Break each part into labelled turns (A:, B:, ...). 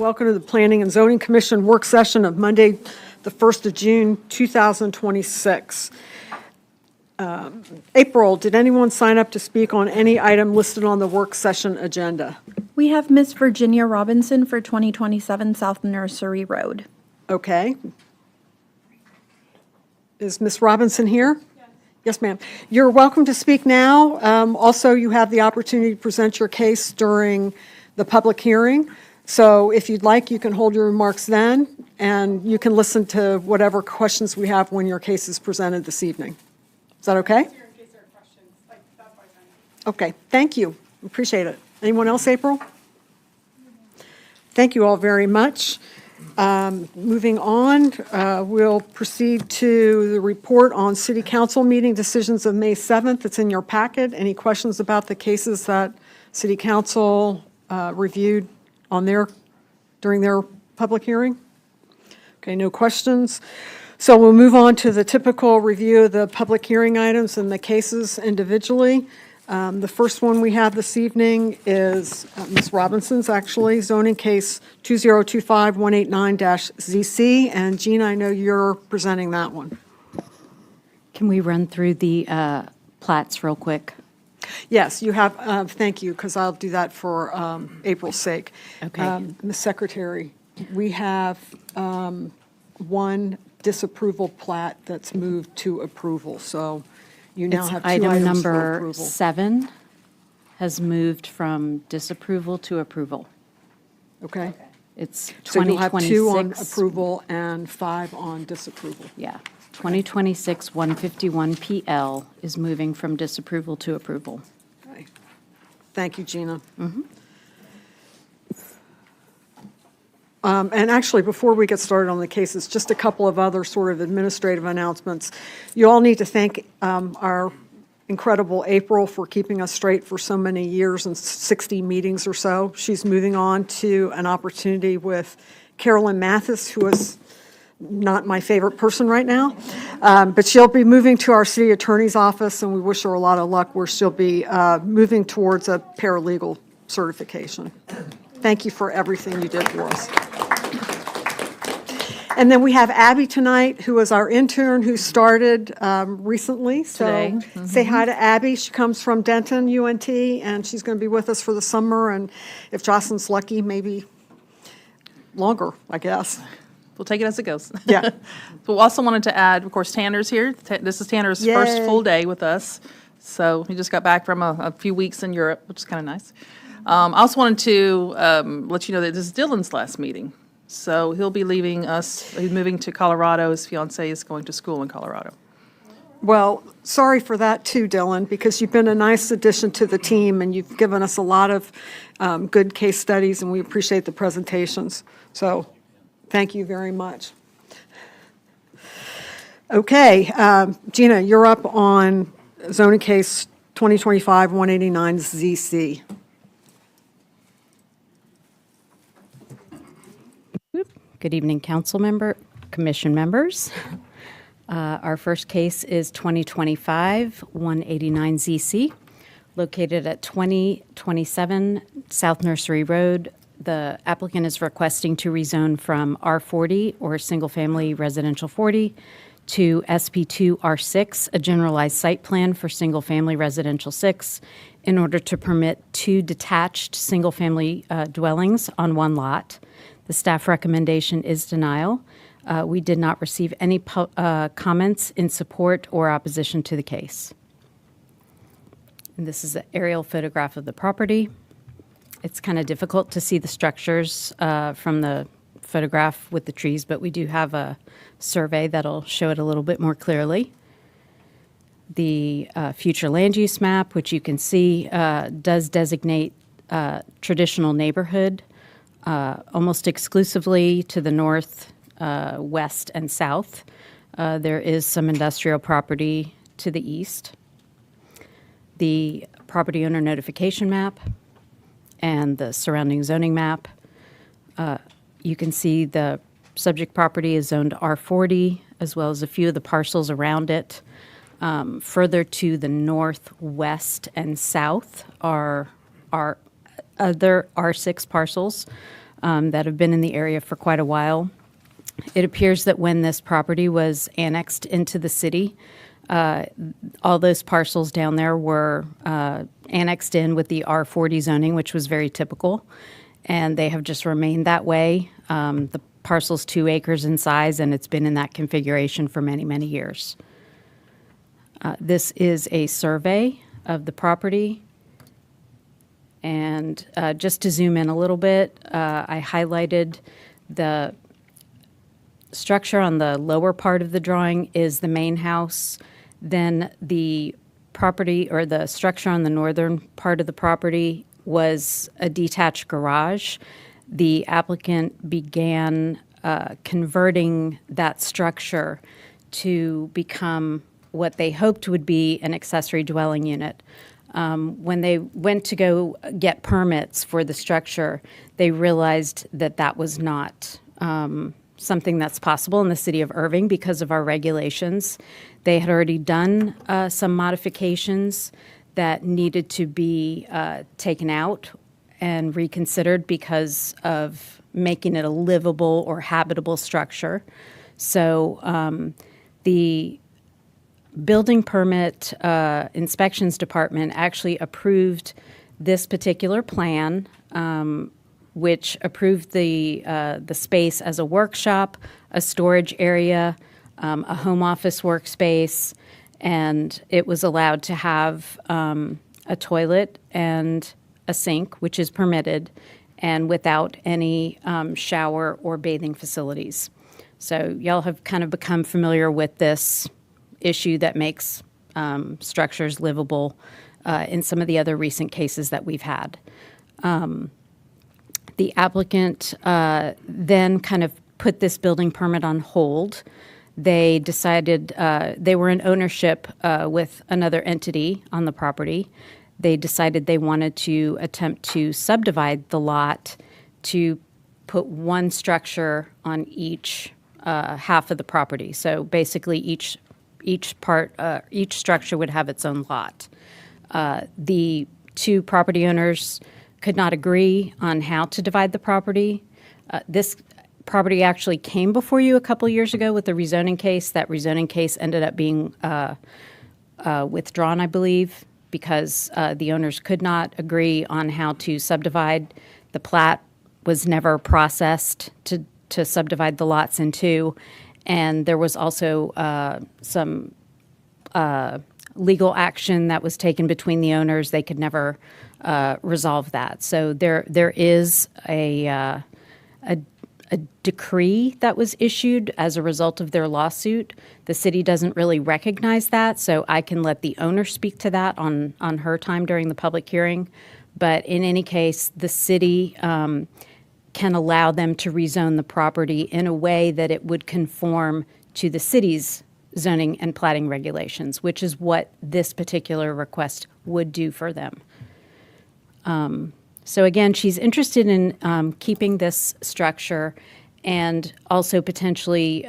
A: welcome to the Planning and Zoning Commission work session of Monday, the 1st of June, 2026. April, did anyone sign up to speak on any item listed on the work session agenda?
B: We have Miss Virginia Robinson for 2027 South Nursery Road.
A: Okay. Is Miss Robinson here? Yes. Yes, ma'am. You're welcome to speak now. Also, you have the opportunity to present your case during the public hearing. So if you'd like, you can hold your remarks then, and you can listen to whatever questions we have when your case is presented this evening. Is that okay? Okay, thank you. Appreciate it. Anyone else, April? Thank you all very much. Moving on, we'll proceed to the report on City Council meeting decisions of May 7th. It's in your packet. Any questions about the cases that City Council reviewed during their public hearing? Okay, no questions. So we'll move on to the typical review of the public hearing items and the cases individually. The first one we have this evening is Ms. Robinson's, actually, zoning case 2025-189-ZC. And Gina, I know you're presenting that one.
C: Can we run through the plats real quick?
A: Yes, you have, thank you, because I'll do that for April's sake.
C: Okay.
A: Ms. Secretary, we have one disapproval plat that's moved to approval, so you now
C: It's
A: have two
C: item
A: items for
C: number
A: approval.
C: 7 has moved from disapproval to approval.
A: Okay?
C: It's
A: So you'll have 2 on
C: 2026.
A: approval and 5 on disapproval.
C: Yeah, 2026-151 PL is moving from disapproval to approval.
A: Okay. Thank you, Gina. And actually, before we get started on the cases, just a couple of other sort of administrative announcements. You all need to thank our incredible April for keeping us straight for so many years and 60 meetings or so. She's moving on to an opportunity with Carolyn Mathis, who is not my favorite person right now, but she'll be moving to our city attorney's office, and we wish her a lot of luck where she'll be moving towards a paralegal certification. Thank you for everything you did for us. And then we have Abby tonight, who is our intern who started recently. So say hi to Abby. She comes from Denton, UNT, and she's going to be with us for the summer. And if Jocelyn's lucky, maybe longer, I guess.
D: We'll take it as it goes.
A: Yeah.
D: We also wanted to add, of course, Tanner's here. This is Tanner's first
A: Yay.
D: full day with us. So he just got back from a few weeks in Europe, which is kind of nice. I also wanted to let you know that this is Dylan's last meeting. So he'll be leaving us, he's moving to Colorado. His fiancée is going to school in Colorado.
A: Well, sorry for that too, Dylan, because you've been a nice addition to the team, and you've given us a lot of good case studies, and we appreciate the presentations. So thank you very much. Okay, Gina, you're up on zoning case 2025-189-ZC.
C: Good evening, commission members. Our first case is 2025-189-ZC, located at 2027 South Nursery Road. The applicant is requesting to rezone from R40, or single-family residential 40, to SP2 R6, a generalized site plan for single-family residential 6, in order to permit 2 detached single-family dwellings on 1 lot. The staff recommendation is denial. We did not receive any comments in support or opposition to the case. And this is an aerial photograph of the property. It's kind of difficult to see the structures from the photograph with the trees, but we do have a survey that'll show it a little bit more clearly. The future land use map, which you can see, does designate traditional neighborhood almost exclusively to the north, west, and south. There is some industrial property to the east. The property owner notification map and the surrounding zoning map. You can see the subject property is zoned R40, as well as a few of the parcels around it. Further to the northwest and south are other R6 parcels. that have been in the area for quite a while. It appears that when this property was annexed into the city, all those parcels down there were annexed in with the R40 zoning, which was very typical, and they have just remained that way. The parcel's 2 acres in size, and it's been in that configuration for many, many years. This is a survey of the property. And just to zoom in a little bit, I highlighted the structure on the lower part of the drawing is the main house. Then the property or the structure on the northern part of the property was a detached garage. The applicant began converting that structure to become what they hoped would be an accessory dwelling unit. When they went to go get permits for the structure, they realized that that was not something that's possible in the city of Irving because of our regulations. They had already done some modifications that needed to be taken out and reconsidered because of making it a livable or habitable structure. So the building permit inspections department actually approved this particular plan, which approved the space as a workshop, a storage area, a home office workspace, and it was allowed to have a toilet and a sink, which is permitted, and without any shower or bathing facilities. So y'all have kind of become familiar with this issue that makes structures livable in some of the other recent cases that we've had. The applicant then kind of put this building permit on hold. They decided they were in ownership with another entity on the property. They decided they wanted to attempt to subdivide the lot to put one structure on each half of the property. So basically each structure would have its own lot. The 2 property owners could not agree on how to divide the property. This property actually came before you a couple years ago with a rezoning case. That rezoning case ended up being withdrawn, I believe, because the owners could not agree on how to subdivide. The plat was never processed to subdivide the lots in 2. And there was also some legal action that was taken between the owners. They could never resolve that. So there is a decree that was issued as a result of their lawsuit. The city doesn't really recognize that, so I can let the owner speak to that on her time during the public hearing. But in any case, the city can allow them to rezone the property in a way that it would conform to the city's zoning and platting regulations, which is what this particular request would do for them. So again, she's interested in keeping this structure and also potentially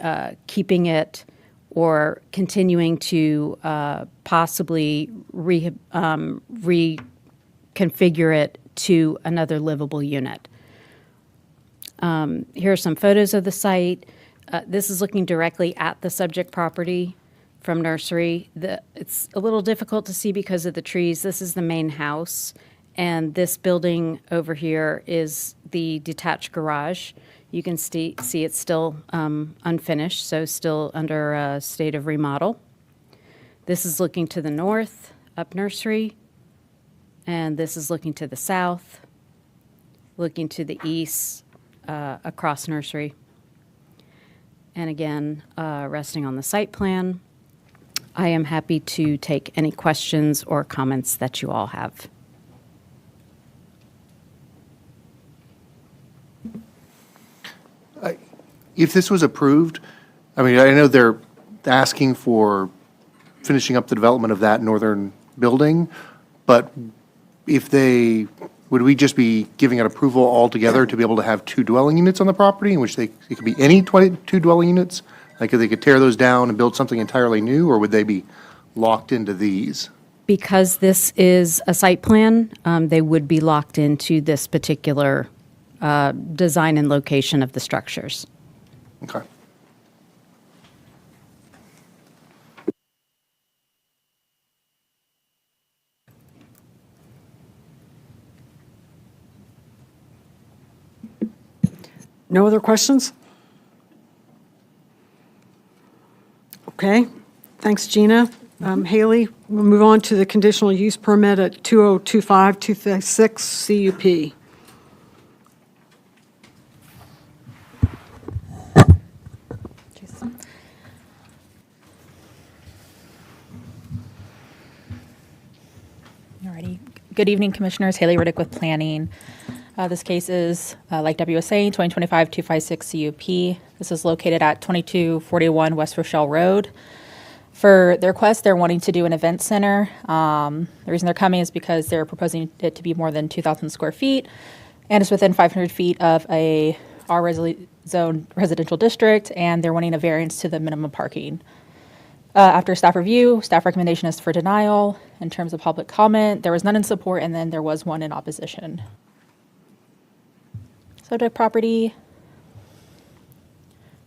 C: keeping it or continuing to possibly reconfigure it to another livable unit. Here are some photos of the site. This is looking directly at the subject property from nursery. It's a little difficult to see because of the trees. This is the main house, and this building over here is the detached garage. You can see it's still unfinished, so still under a state of remodel. This is looking to the north, up nursery, and this is looking to the south, looking to the east, across nursery. And again, resting on the site plan. I am happy to take any questions or comments that you all have.
E: If this was approved, I mean, I know they're asking for finishing up the development of that northern building, but would we just be giving an approval altogether to be able to have 2 dwelling units on the property, in which it could be any 22 dwelling units? Like, they could tear those down and build something entirely new, or would they be locked into these?
C: Because this is a site plan, they would be locked into this particular design and location of the structures.
E: Okay.
A: No other questions? Okay, thanks, Gina. Haley, we'll move on to the conditional use permit at 2025-256 CUP.
F: Alrighty. Good evening, Commissioners. Haley Riddick with Planning. This case is, like W was saying, 2025-256 CUP. This is located at 2241 West Rochelle Road. For their request, they're wanting to do an event center. The reason they're coming is because they're proposing it to be more than 2,000 square feet, and it's within 500 feet of a zone residential district, and they're wanting a variance to the minimum parking. After staff review, staff recommendation is for denial. In terms of public comment, there was none in support, and then there was one in opposition. Subject property,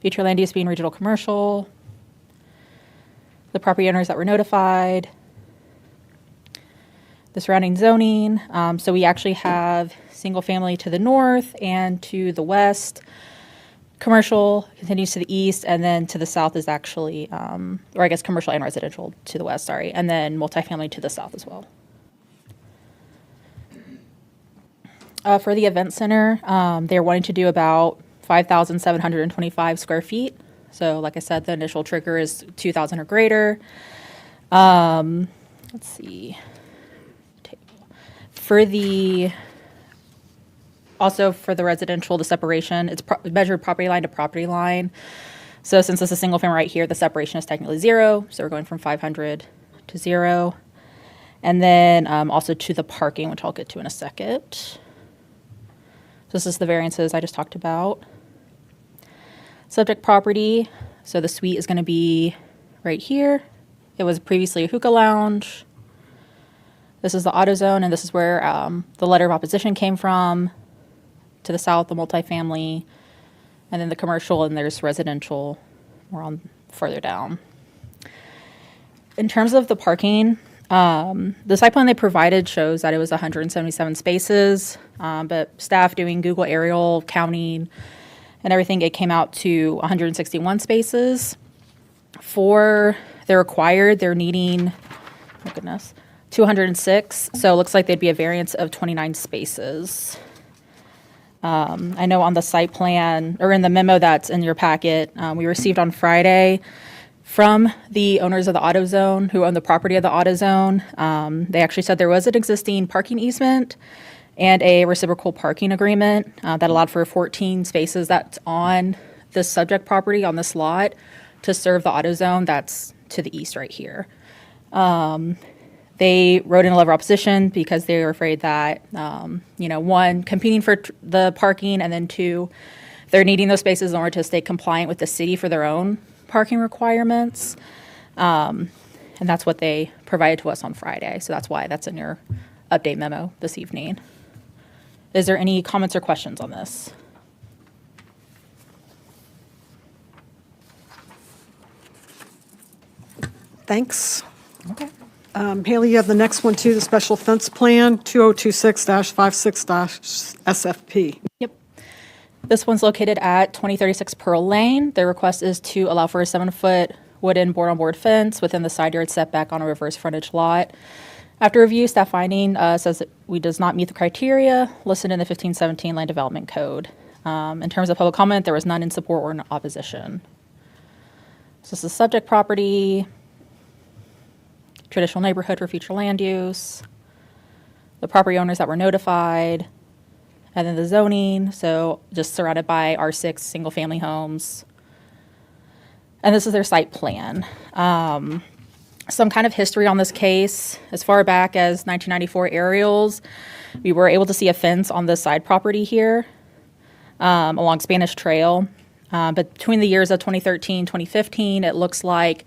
F: future land use being regional commercial, the property owners that were notified, the surrounding zoning. So we actually have single family to the north and to the west. Commercial continues to the east, and then to the south is actually, or I guess commercial and residential to the west, sorry, and then multifamily to the south as well. For the event center, they're wanting to do about 5,725 square feet. So like I said, the initial trigger is 2,000 or greater. Let's see. Also for the residential, the separation, it's measured property line to property line. So since it's a single family right here, the separation is technically 0. So we're going from 500 to 0. And then also to the parking, which I'll get to in a second. This is the variances I just talked about. Subject property, so the suite is going to be right here. It was previously a hookah lounge. This is the auto zone, and this is where the letter of opposition came from. To the south, the multifamily, and then the commercial, and there's residential. We're on further down. In terms of the parking, the site plan they provided shows that it was 177 spaces, but staff doing Google aerial counting and everything, it came out to 161 spaces. For the required, they're needing, oh goodness, 206. So it looks like they'd be a variance of 29 spaces. I know on the site plan, or in the memo that's in your packet, we received on Friday from the owners of the auto zone who own the property of the auto zone. They actually said there was an existing parking easement and a reciprocal parking agreement that allowed for 14 spaces that's on this subject property on this lot to serve the auto zone that's to the east right here. They wrote in a letter of opposition because they were afraid that, one, competing for the parking, and then two, they're needing those spaces in order to stay compliant with the city for their own parking requirements. And that's what they provided to us on Friday. So that's why that's in your update memo this evening. Is there any comments or questions on this?
A: Thanks.
F: Okay.
A: Haley, you have the next one too, the special fence plan, 2026-56-SFP.
F: Yep. This one's located at 2036 Pearl Lane. The request is to allow for a 7-foot wooden board-on-board fence within the side yard setback on a reverse frontage lot. After review, staff finding says that we does not meet the criteria listed in the 1517 Land Development Code. In terms of public comment, there was none in support or in opposition. So this is the subject property, traditional neighborhood for future land use, the property owners that were notified, and then the zoning, so just surrounded by R6 single-family homes. And this is their site plan. Some kind of history on this case. As far back as 1994 aerials, we were able to see a fence on this side property here along Spanish Trail. But between the years of 2013, 2015, it looks like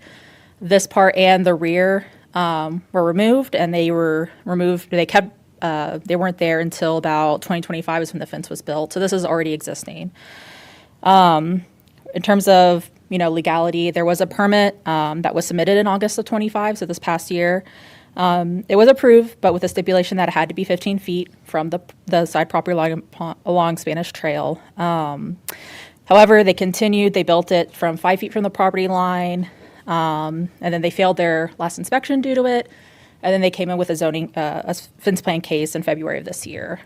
F: this part and the rear were removed, and they kept they weren't there until about 2025 is when the fence was built. So this is already existing. In terms of, legality, there was a permit that was submitted in August of 25, so this past year. It was approved, but with the stipulation that it had to be 15 feet from the side property line along Spanish Trail. However, they continued, they built it from 5 feet from the property line, and then they failed their last inspection due to it, and then they came in with a fence plan case in February of this year.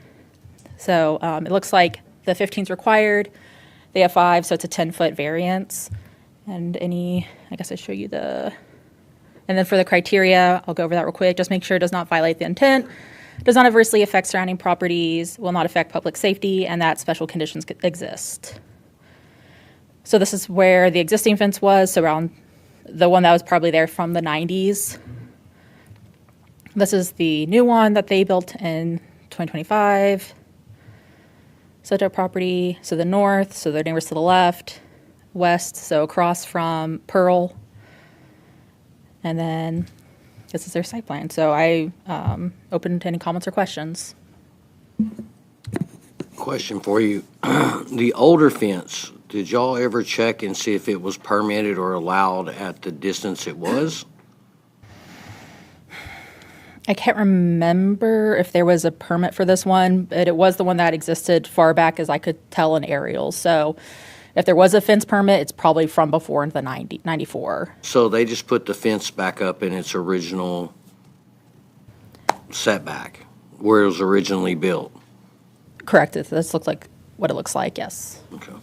F: So it looks like the 15 is required, they have 5, so it's a 10-foot variance. And I guess I show you and then for the criteria, I'll go over that real quick. Just make sure it does not violate the intent, does not adversely affect surrounding properties, will not affect public safety, and that special conditions exist. So this is where the existing fence was, so around the one that was probably there from the 90s. This is the new one that they built in 2025. So their property, so the north, so their neighbors to the left, west, so across from Pearl. And then this is their site plan. So I open to any comments or questions.
G: Question for you. The older fence, did y'all ever check and see if it was permitted or allowed at the distance it was?
F: I can't remember if there was a permit for this one, but it was the one that existed far back as I could tell in aerials. So if there was a fence permit, it's probably from before the 94.
G: So they just put the fence back up in its original setback, where it was originally built?
F: Correct. This looks like what it looks like, yes.
G: Okay.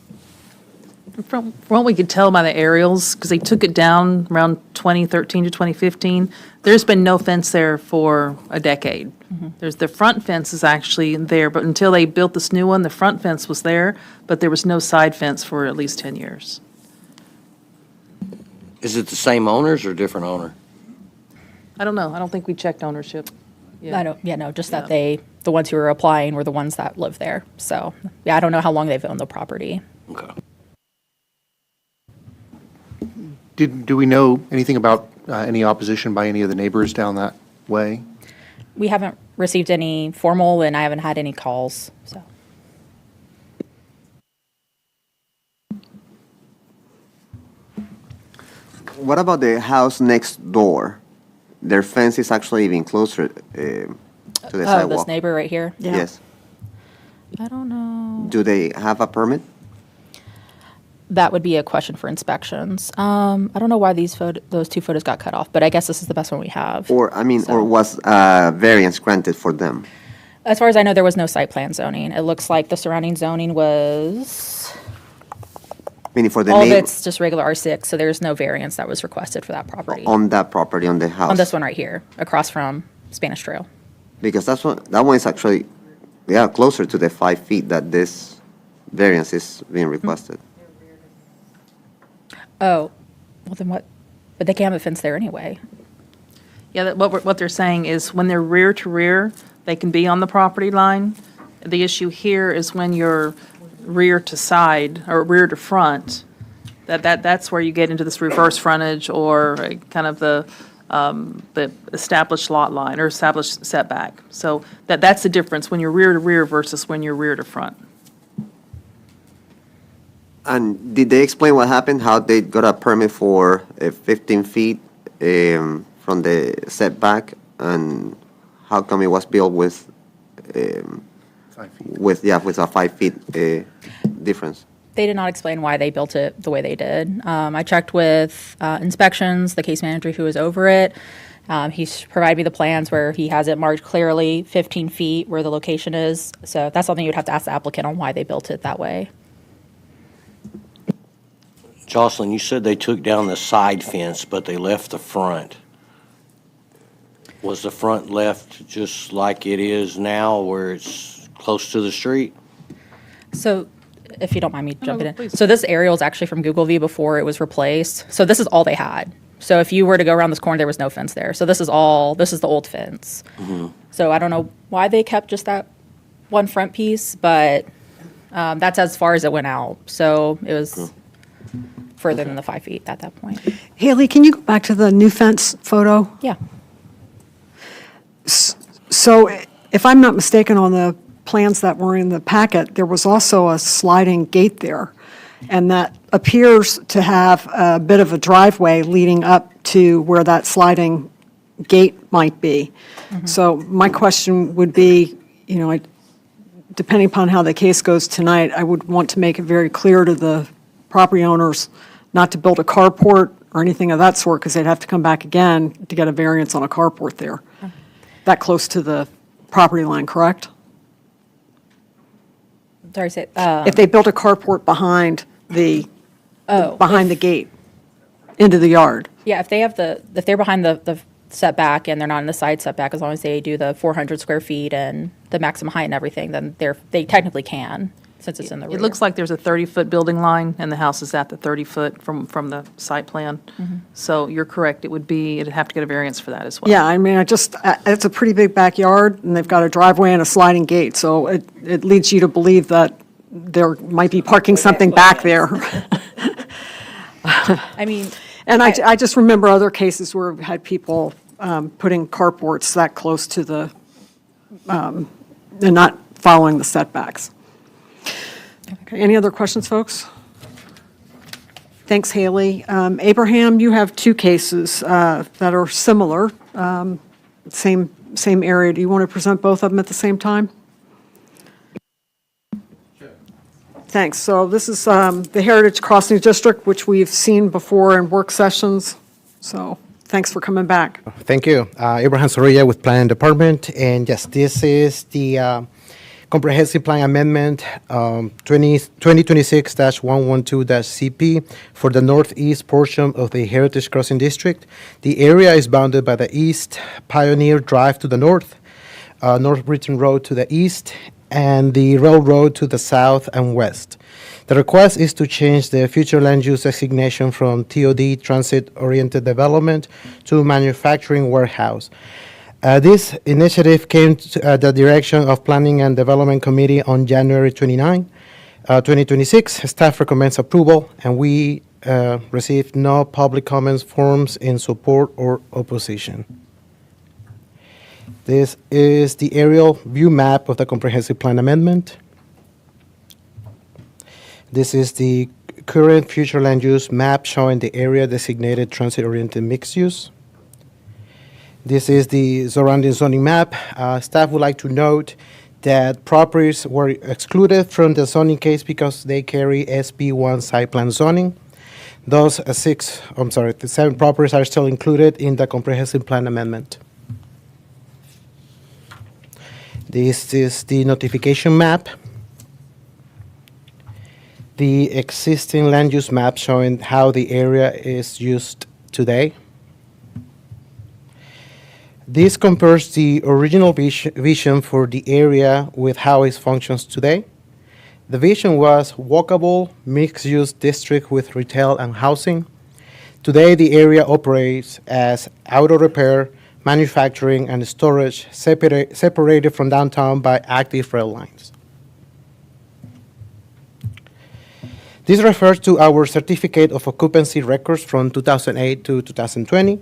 D: From what we could tell by the aerials, because they took it down around 2013 to 2015, there's been no fence there for a decade. There's the front fence is actually there, but until they built this new one, the front fence was there, but there was no side fence for at least 10 years.
G: Is it the same owners or different owner?
D: I don't know. I don't think we checked ownership.
F: Just that the ones who were applying were the ones that live there. So, I don't know how long they've owned the property.
G: Okay.
E: Do we know anything about any opposition by any of the neighbors down that way?
F: We haven't received any formal, and I haven't had any calls, so.
H: What about the house next door? Their fence is actually even closer to the sidewalk.
F: This neighbor right here?
A: Yeah.
H: Yes.
F: I don't know.
H: Do they have a permit?
F: That would be a question for inspections. I don't know why those two photos got cut off, but I guess this is the best one we have.
H: Or was variance granted for them?
F: As far as I know, there was no site plan zoning. It looks like the surrounding zoning was,
H: Meaning for the
F: all of
H: neighbor,
F: it's just regular R6, so there's no variance that was requested for that property.
H: on that property, on the house?
F: On this one right here, across from Spanish Trail.
H: Because that one is actually, closer to the 5 feet that this variance is being requested.
F: Oh, well then what? But they can't have a fence there anyway.
D: Yeah, what they're saying is when they're rear to rear, they can be on the property line. The issue here is when you're rear to side or rear to front, that's where you get into this reverse frontage or kind of the established lot line or established setback. So that's the difference when you're rear to rear versus when you're rear to front.
H: And did they explain what happened, how they got a permit for 15 feet from the setback, and how come it was built with
E: 5 feet.
H: with a 5 feet difference?
F: They did not explain why they built it the way they did. I checked with inspections, the case manager who was over it. He's provided me the plans where he has it marked clearly 15 feet where the location is. So that's something you'd have to ask the applicant on why they built it that way.
G: Jocelyn, you said they took down the side fence, but they left the front. Was the front left just like it is now, where it's close to the street?
F: So if you don't mind me jumping in.
D: please.
F: So this aerial is actually from Google View before it was replaced. So this is all they had. So if you were to go around this corner, there was no fence there. So this is the old fence. So I don't know why they kept just that one front piece, but that's as far as it went out. So it was further than the 5 feet at that point.
A: Haley, can you go back to the new fence photo?
F: Yeah.
A: So if I'm not mistaken, on the plans that were in the packet, there was also a sliding gate there, and that appears to have a bit of a driveway leading up to where that sliding gate might be. So my question would be, depending upon how the case goes tonight, I would want to make it very clear to the property owners not to build a carport or anything of that sort, because they'd have to come back again to get a variance on a carport there. That close to the property line, correct?
F: Sorry, say,
A: If they built a carport behind the gate into the yard.
F: yeah, if they're behind the setback and they're not in the side setback, as long as they do the 400 square feet and the maximum height and everything, then they technically can, since it's in the rear.
D: It looks like there's a 30-foot building line, and the house is at the 30-foot from the site plan. So you're correct, it'd have to get a variance for that as well.
A: Yeah, I mean, it's a pretty big backyard, and they've got a driveway and a sliding gate, so it leads you to believe that there might be parking something back there.
F: I mean,
A: And I just remember other cases where we've had people putting carports that close to the, and not following the setbacks. Okay, any other questions, folks? Thanks, Haley. Abraham, you have two cases that are similar, same area. Do you want to present both of them at the same time? Thanks. So this is the Heritage Crossing District, which we've seen before in work sessions. So thanks for coming back.
I: Thank you. Abraham Soraya with Planning Department. And yes, this is the Comprehensive Plan Amendment 2026-112-CP for the northeast portion of the Heritage Crossing District. The area is bounded by the East Pioneer Drive to the north, North Britain Road to the east, and the railroad to the south and west. The request is to change the future land use designation from TOD, Transit-Oriented Development, to Manufacturing Warehouse. This initiative came to the direction of Planning and Development Committee on January 29, 2026. Staff recommends approval, and we received no public comments forms in support or opposition. This is the aerial view map of the Comprehensive Plan Amendment. This is the current future land use map showing the area designated transit-oriented mixed use. This is the surrounding zoning map. Staff would like to note that properties were excluded from the zoning case because they carry SB1 site plan zoning. The 7 properties are still included in the Comprehensive Plan Amendment. This is the notification map. The existing land use map showing how the area is used today. This compares the original vision for the area with how it functions today. The vision was walkable, mixed-use district with retail and housing. Today, the area operates as auto repair, manufacturing, and storage separated from downtown by active rail lines. This refers to our certificate of occupancy records from 2008 to 2020.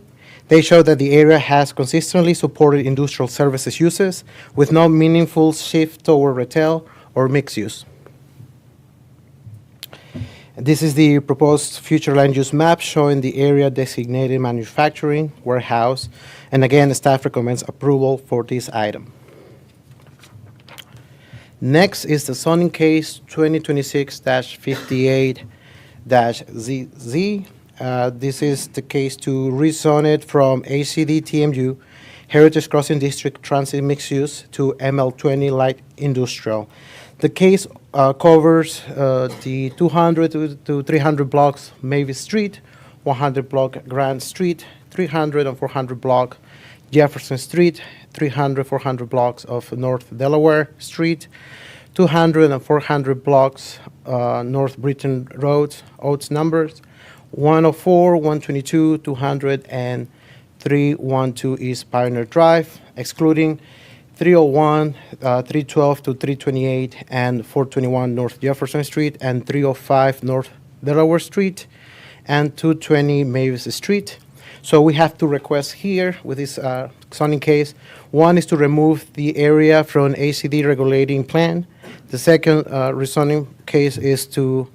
I: They show that the area has consistently supported industrial services uses with no meaningful shift toward retail or mixed use. This is the proposed future land use map showing the area designated manufacturing, warehouse, and again, the staff recommends approval for this item. Next is the zoning case 2026-58-ZZ. This is the case to rezone it from ACD TMU, Heritage Crossing District Transit Mixed Use, to ML20 Light Industrial. The case covers the 200 to 300 blocks Mavis Street, 100 block Grand Street, 300 and 400 block Jefferson Street, 300, 400 blocks of North Delaware Street, 200 and 400 blocks North Britain Road, Oates numbers, 104, 122, 200, and 312 East Pioneer Drive, excluding 301, 312 to 328, and 421 North Jefferson Street, and 305 North Delaware Street, and 220 Mavis Street. So we have two requests here with this zoning case. One is to remove the area from ACD regulating plan. The second rezoning case is to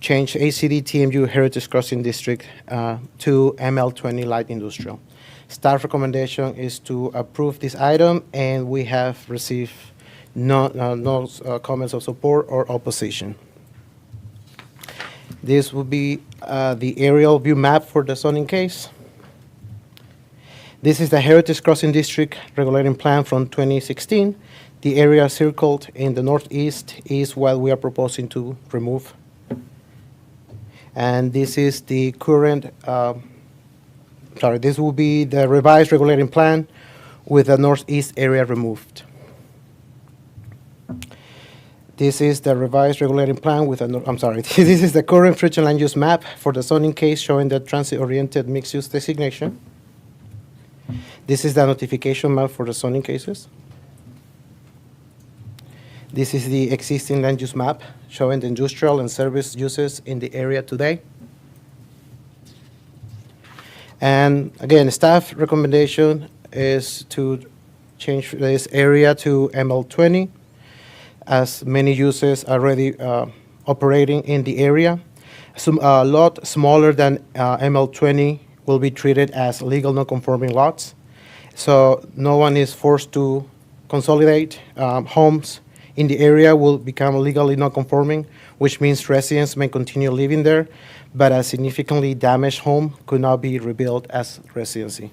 I: change ACD TMU Heritage Crossing District to ML20 Light Industrial. Staff recommendation is to approve this item, and we have received no comments of support or opposition. This will be the aerial view map for the zoning case. This is the Heritage Crossing District regulating plan from 2016. The area circled in the northeast is what we are proposing to remove. And this is the current, this will be the revised regulating plan with the northeast area removed. This is the revised regulating plan with this is the current future land use map for the zoning case showing the transit-oriented mixed-use designation. This is the notification map for the zoning cases. This is the existing land use map showing the industrial and service uses in the area today. And again, staff recommendation is to change this area to ML20, as many uses are already operating in the area. A lot smaller than ML20 will be treated as legal non-conforming lots. So no one is forced to consolidate. Homes in the area will become legally non-conforming, which means residents may continue living there, but a significantly damaged home could not be rebuilt as residency.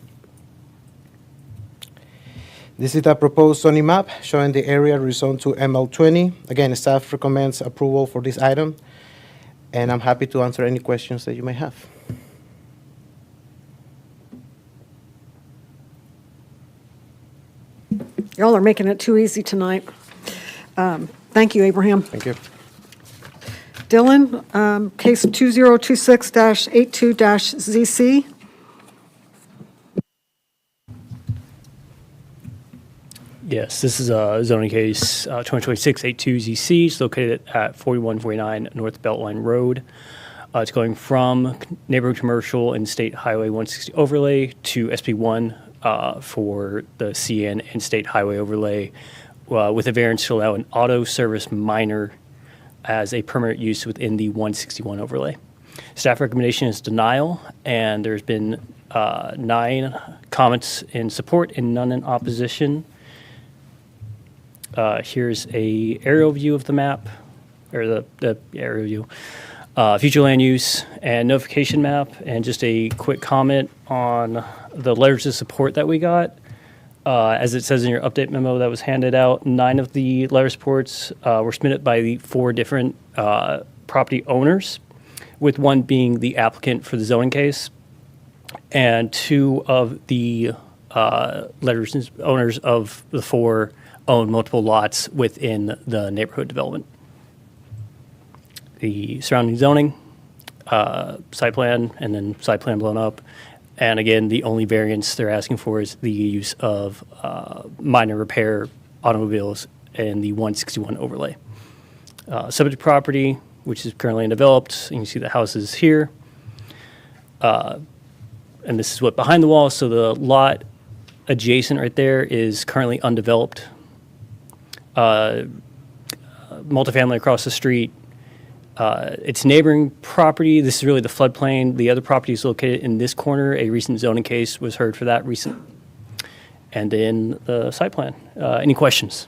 I: This is the proposed zoning map showing the area rezoned to ML20. Again, staff recommends approval for this item, and I'm happy to answer any questions that you may have.
A: Y'all are making it too easy tonight. Thank you, Abraham.
I: Thank you.
A: Dylan, case 2026-82-ZC.
J: Yes, this is a zoning case 2026-82ZC. It's located at 4149 North Beltline Road. It's going from neighborhood commercial and State Highway 160 overlay to SP1 for the CN and State Highway overlay with a variance to allow an auto service minor as a permanent use within the 161 overlay. Staff recommendation is denial, and there's been 9 comments in support and none in opposition. Here's a aerial view of the map, or the aerial view. Future land use and notification map, and just a quick comment on the letters of support that we got. As it says in your update memo that was handed out, 9 of the letter supports were submitted by the 4 different property owners, with 1 being the applicant for the zoning case, and 2 of the letters owners of the 4 own multiple lots within the neighborhood development. The surrounding zoning, site plan, and then site plan blown up. And again, the only variance they're asking for is the use of minor repair automobiles in the 161 overlay. Subject property, which is currently undeveloped. You can see the houses here. And this is what behind the wall. So the lot adjacent right there is currently undeveloped. Multifamily across the street. It's neighboring property. This is really the floodplain. The other property is located in this corner. A recent zoning case was heard for that recent. And then the site plan. Any questions?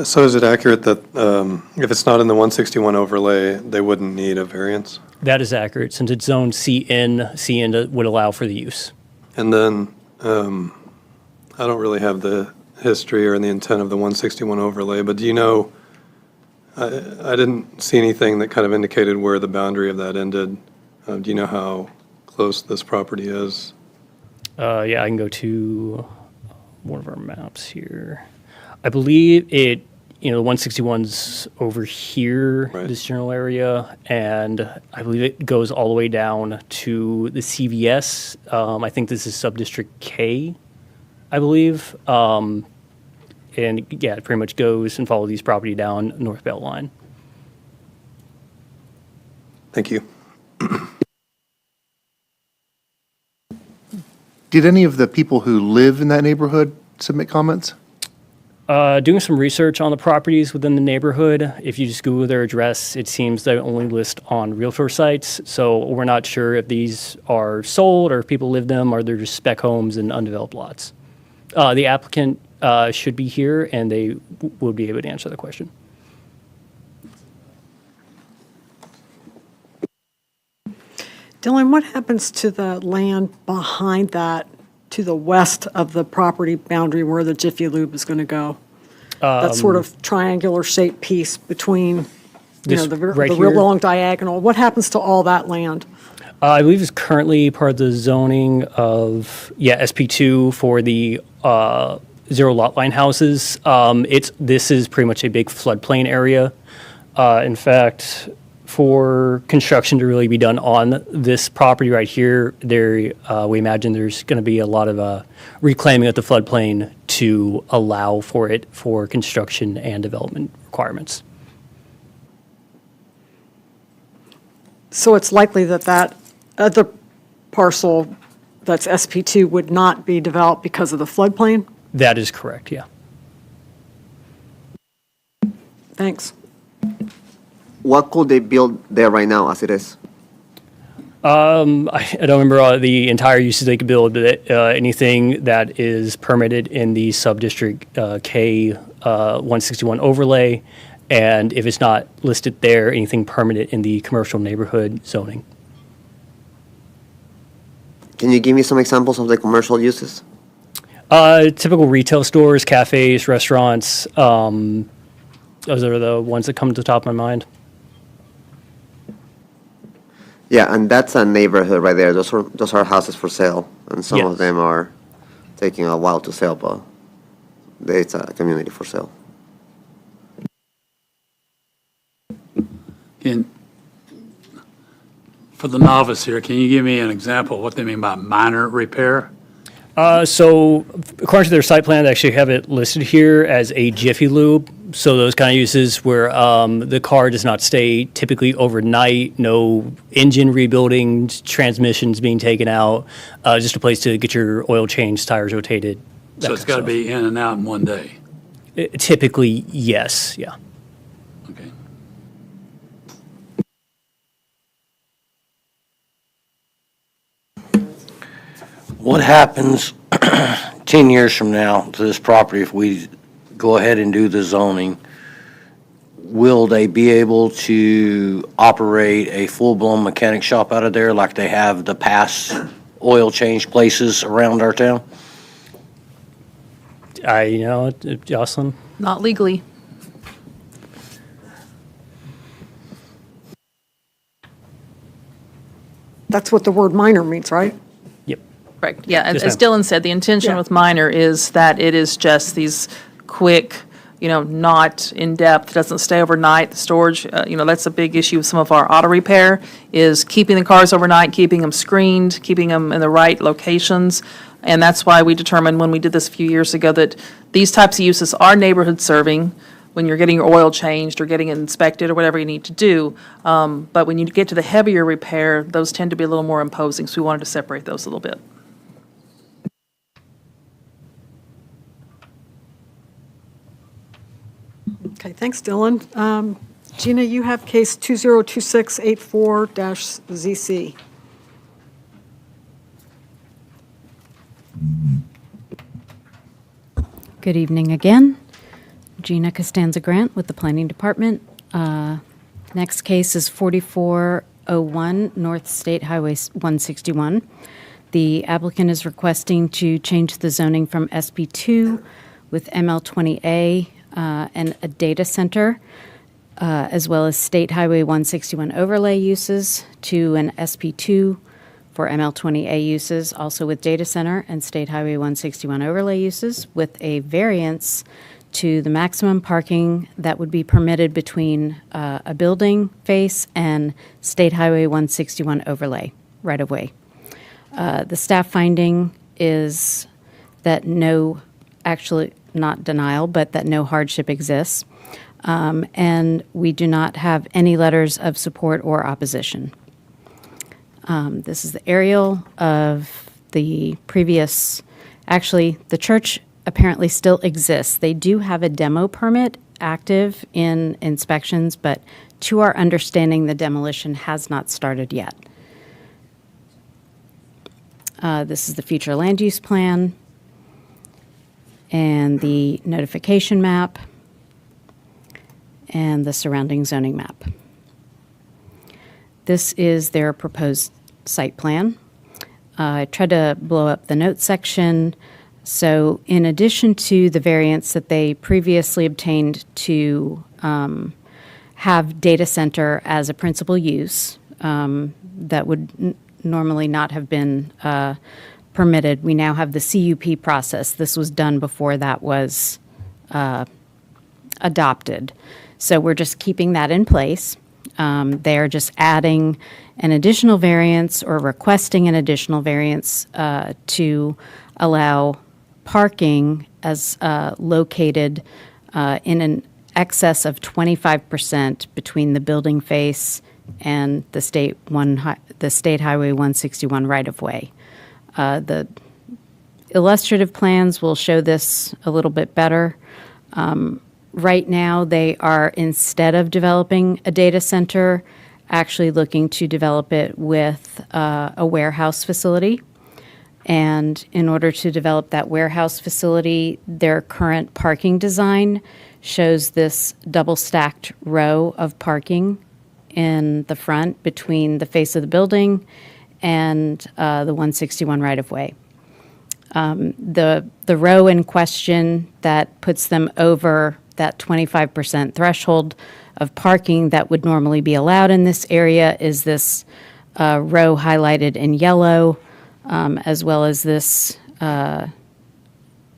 K: So is it accurate that if it's not in the 161 overlay, they wouldn't need a variance?
J: That is accurate. Since it's zoned CN would allow for the use.
K: And then I don't really have the history or the intent of the 161 overlay, but do you know, I didn't see anything that kind of indicated where the boundary of that ended. Do you know how close this property is?
J: Yeah, I can go to one of our maps here. I believe the 161's over here,
K: Right.
J: This general area, and I believe it goes all the way down to the CVS. I think this is sub-district K, I believe. and yeah, it pretty much goes and follows these property down North Belt Line.
K: Thank you.
E: Did any of the people who live in that neighborhood submit comments?
J: Doing some research on the properties within the neighborhood, if you just Google their address, it seems they only list on Realtor sites. So we're not sure if these are sold or if people live them or they're just spec homes and undeveloped lots. The applicant should be here and they will be able to answer the question.
A: Dylan, what happens to the land behind that, to the west of the property boundary where the Jiffy Lube is going to go? That sort of triangular shaped piece between,
J: This
A: the
J: right
A: real
J: here?
A: long diagonal. What happens to all that land?
J: I believe it's currently part of the zoning of, SP2 for the zero lot line houses. This is pretty much a big floodplain area. In fact, for construction to really be done on this property right here, we imagine there's going to be a lot of reclaiming of the floodplain to allow for it for construction and development requirements.
A: So it's likely that that other parcel that's SP2 would not be developed because of the floodplain?
J: That is correct, yeah.
A: Thanks.
H: What could they build there right now as it is?
J: I don't remember the entire uses they could build, but anything that is permitted in the sub-district K 161 overlay, and if it's not listed there, anything permitted in the commercial neighborhood zoning.
H: Can you give me some examples of the commercial uses?
J: Typical retail stores, cafes, restaurants. Those are the ones that come to the top of my mind.
H: Yeah, and that's a neighborhood right there. Those are houses for sale, and some of
J: Yes.
H: them are taking a while to sell, but it's a community for sale.
L: For the novice here, can you give me an example of what they mean by minor repair?
J: So according to their site plan, they actually have it listed here as a Jiffy Lube. So those kind of uses where the car does not stay typically overnight, no engine rebuilding, transmissions being taken out, just a place to get your oil changed, tires rotated. that
L: So it's
J: kind
L: got to
J: of
L: be in and out in one day.
J: stuff. Typically, yes, yeah.
L: Okay.
G: What happens 10 years from now to this property if we go ahead and do the zoning? Will they be able to operate a full-blown mechanic shop out of there like they have the past oil change places around our town?
J: Jocelyn?
D: Not legally.
A: That's what the word minor means, right?
J: Yep.
D: Correct, yeah,
J: Yes,
D: as
J: ma'am.
D: Dylan said, the intention
A: Yeah.
D: with minor is that it is just these quick, not in-depth, doesn't stay overnight, the storage, that's a big issue with some of our auto repair, is keeping the cars overnight, keeping them screened, keeping them in the right locations, and that's why we determined when we did this a few years ago that these types of uses are neighborhood serving, when you're getting your oil changed or getting it inspected or whatever you need to do, but when you get to the heavier repair, those tend to be a little more imposing, so we wanted to separate those a little bit.
A: Okay, thanks, Dylan. Gina, you have case 202684-ZC.
C: Good evening again. Gina Costanza Grant with the Planning Department. Next case is 4401 North State Highway 161. The applicant is requesting to change the zoning from SP2 with ML20A and a data center, as well as State Highway 161 overlay uses to an SP2 for ML20A uses, also with data center and State Highway 161 overlay uses, with a variance to the maximum parking that would be permitted between a building face and State Highway 161 overlay right-of-way. The staff finding is that not denial, but that no hardship exists. And we do not have any letters of support or opposition. This is the aerial of the previous, actually, the church apparently still exists. They do have a demo permit active in inspections, but to our understanding, the demolition has not started yet. This is the future land use plan and the notification map and the surrounding zoning map. This is their proposed site plan. I tried to blow up the notes section. So in addition to the variance that they previously obtained to have data center as a principal use, that would normally not have been permitted, we now have the CUP process. This was done before that was adopted. So we're just keeping that in place. They are just adding an additional variance or requesting an additional variance to allow parking as located in an excess of 25% between the building face and the State Highway 161 right-of-way. The illustrative plans will show this a little bit better. Right now, they are, instead of developing a data center, actually looking to develop it with a warehouse facility. And in order to develop that warehouse facility, their current parking design shows this double-stacked row of parking in the front between the face of the building and the 161 right-of-way. The row in question that puts them over that 25% threshold of parking that would normally be allowed in this area is this row highlighted in yellow, as well as this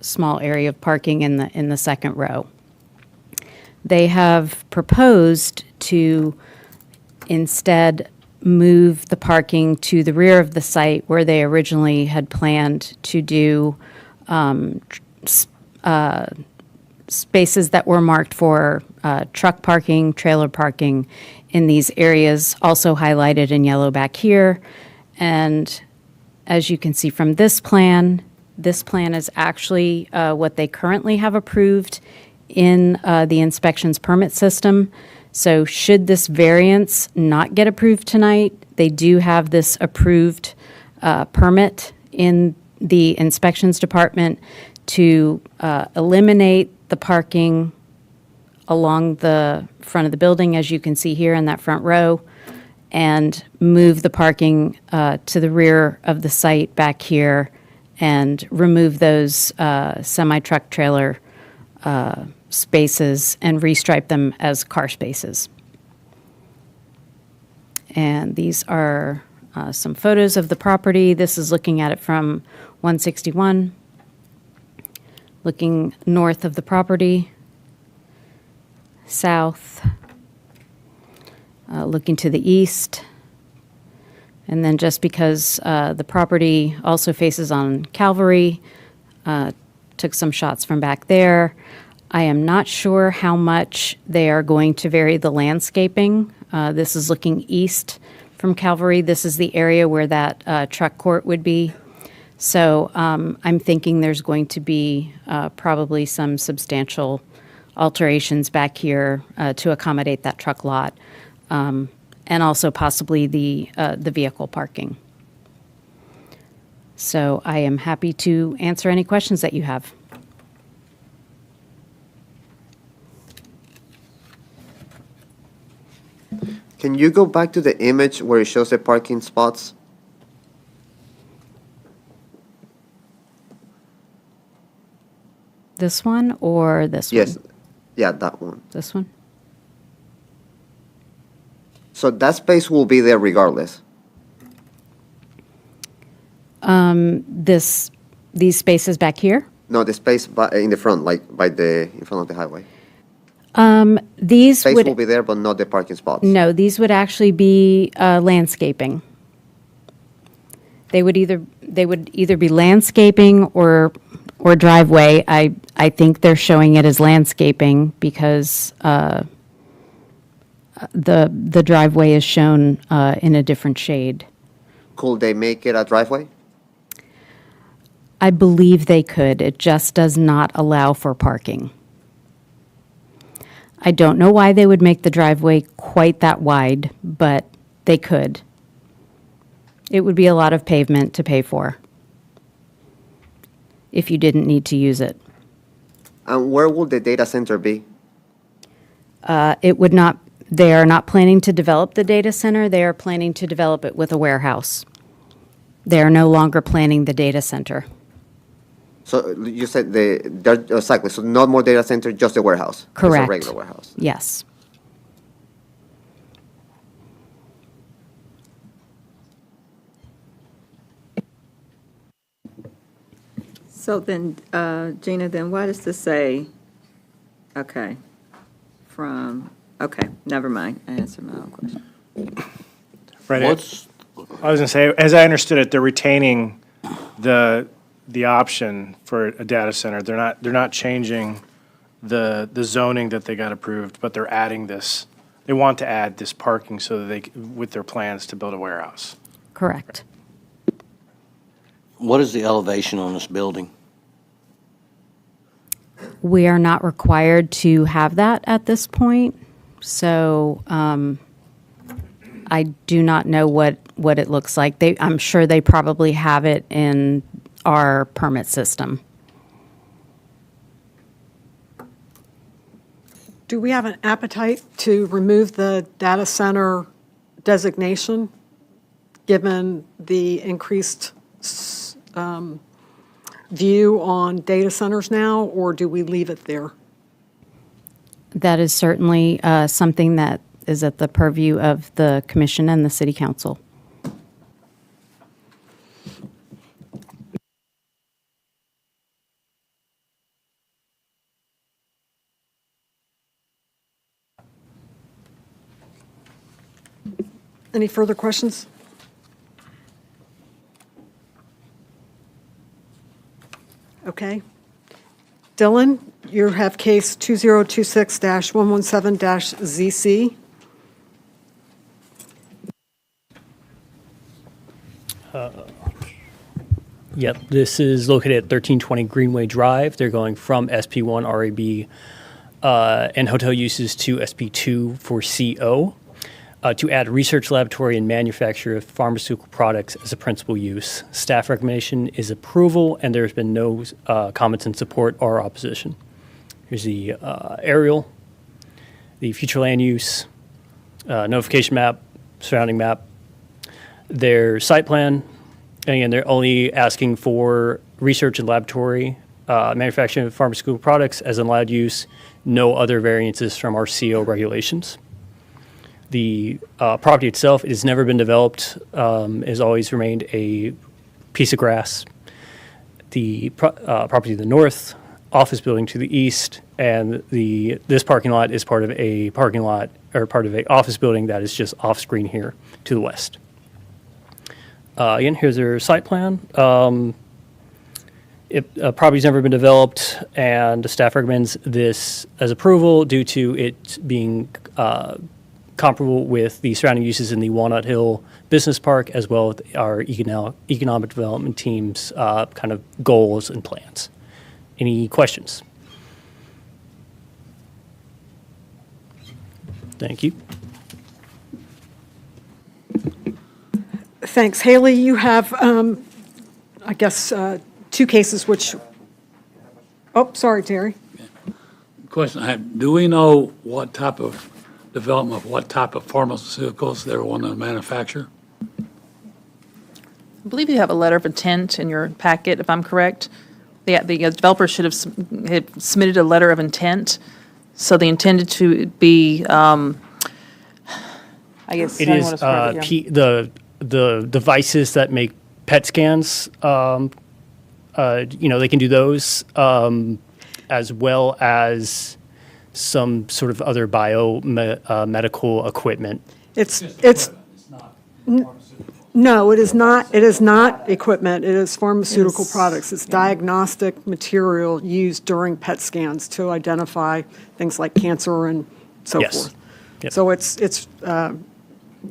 C: small area of parking in the second row. They have proposed to instead move the parking to the rear of the site where they originally had planned to do spaces that were marked for truck parking, trailer parking in these areas, also highlighted in yellow back here. And as you can see from this plan is actually what they currently have approved in the inspections permit system. So should this variance not get approved tonight, they do have this approved permit in the inspections department to eliminate the parking along the front of the building, as you can see here in that front row, and move the parking to the rear of the site back here and remove those semi-truck trailer spaces and restripe them as car spaces. And these are some photos of the property. This is looking at it from 161, looking north of the property, south, looking to the east. And then just because the property also faces on Calvary, took some shots from back there. I am not sure how much they are going to vary the landscaping. This is looking east from Calvary. This is the area where that truck court would be. So I'm thinking there's going to be probably some substantial alterations back here to accommodate that truck lot, and also possibly the vehicle parking. So I am happy to answer any questions that you have.
H: Can you go back to the image where it shows the parking spots?
C: This one or this one?
H: Yes. Yeah, that one.
C: This one?
H: So that space will be there regardless.
C: These spaces back here?
H: No, the space in the front, like in front of the highway.
C: These
H: Space
C: would,
H: will be there, but not the parking spots.
C: no, these would actually be landscaping. They would either be landscaping or or driveway. I think they're showing it as landscaping because the driveway is shown in a different shade.
H: Could they make it a driveway?
C: I believe they could. It just does not allow for parking. I don't know why they would make the driveway quite that wide, but they could. It would be a lot of pavement to pay for if you didn't need to use it.
H: And where would the data center be?
C: It would not, they are not planning to develop the data center. They are planning to develop it with a warehouse. They are no longer planning the data center.
H: So you said exactly, so not more data center, just a warehouse? Just
C: Correct.
H: a regular warehouse?
C: Yes.
M: So then, Gina, then why does this say, okay, okay, never mind, I answered my own question.
N: Right.
G: What's,
N: I was going to say, as I understood it, they're retaining the option for a data center. They're not changing the zoning that they got approved, but they're adding this. They want to add this parking so that with their plans to build a warehouse.
C: Correct.
G: what is the elevation on this building?
C: We are not required to have that at this point, so I do not know what it looks like. I'm sure they probably have it in our permit system.
A: Do we have an appetite to remove the data center designation, given the increased view on data centers now, or do we leave it there?
C: That is certainly something that is at the purview of the commission and the city council.
A: Any further questions? Okay. Dylan, you have case 2026-117-ZC.
J: Yep, this is located at 1320 Greenway Drive. They're going from SP1 RAB and hotel uses to SP2 for CO to add research laboratory and manufacture of pharmaceutical products as a principal use. Staff recommendation is approval, and there's been no comments in support or opposition. Here's the aerial, the future land use, notification map, surrounding map, their site plan. Again, they're only asking for research and laboratory, manufacturing of pharmaceutical products as an allowed use, no other variances from our CO regulations. The property itself, it has never been developed, has always remained a piece of grass. The property to the north, office building to the east, and this parking lot is part of a parking lot, or part of a office building that is just off-screen here to the west. Again, here's their site plan. Property's never been developed, and the staff recommends this as approval due to it being comparable with the surrounding uses in the Walnut Hill Business Park, as well as our economic development team's kind of goals and plans. Any questions? Thank you.
A: Thanks. Haley, you have, I guess, two cases which, oh, sorry, Terry.
L: Question I have, do we know what type of development of what type of pharmaceuticals they want to manufacture?
D: I believe you have a letter of intent in your packet, if I'm correct. The developer should have had submitted a letter of intent, so they intended to be, I guess.
J: It is the devices that make PET scans. They can do those, as well as some sort of other medical equipment.
A: It's No, it is not, equipment, it is pharmaceutical products. It's diagnostic material used during PET scans to identify things like cancer and so
J: Yes.
A: forth.
J: Yep.
A: So it's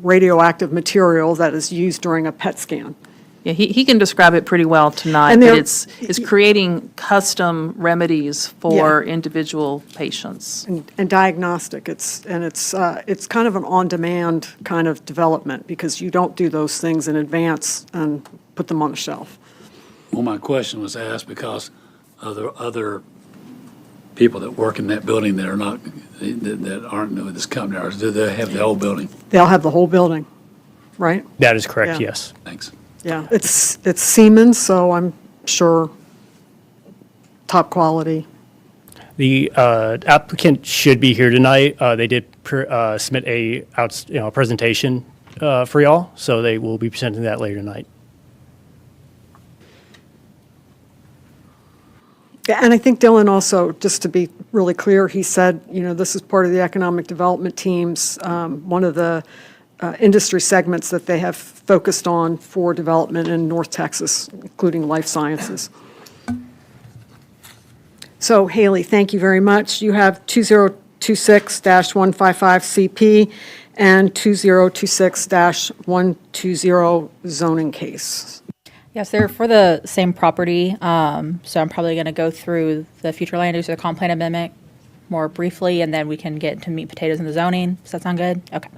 A: radioactive material that is used during a PET scan.
D: Yeah, he can describe it pretty well tonight,
A: And
D: but
A: there-
D: it's creating custom remedies for individual patients.
A: And diagnostic, it's kind of an on-demand kind of development, because you don't do those things in advance and put them on a shelf.
L: Well, my question was asked because other people that work in that building that are not, that aren't with this company, or do they have the whole building?
A: They'll have the whole building, right?
J: That is correct,
A: Yeah.
J: yes.
L: Thanks.
A: Yeah, it's Siemens, so I'm sure top quality.
J: The applicant should be here tonight. They did submit a presentation for y'all, so they will be presenting that later tonight.
A: Yeah, and I think Dylan also, just to be really clear, he said, this is part of the economic development teams, one of the industry segments that they have focused on for development in North Texas, including life sciences. So Haley, thank you very much. You have 2026-155 CP and 2026-120 zoning case.
F: Yes, they're for the same property, so I'm probably going to go through the future land use or the comp plan amendment more briefly, and then we can get into meat, potatoes, and the zoning. Does that sound good? Okay.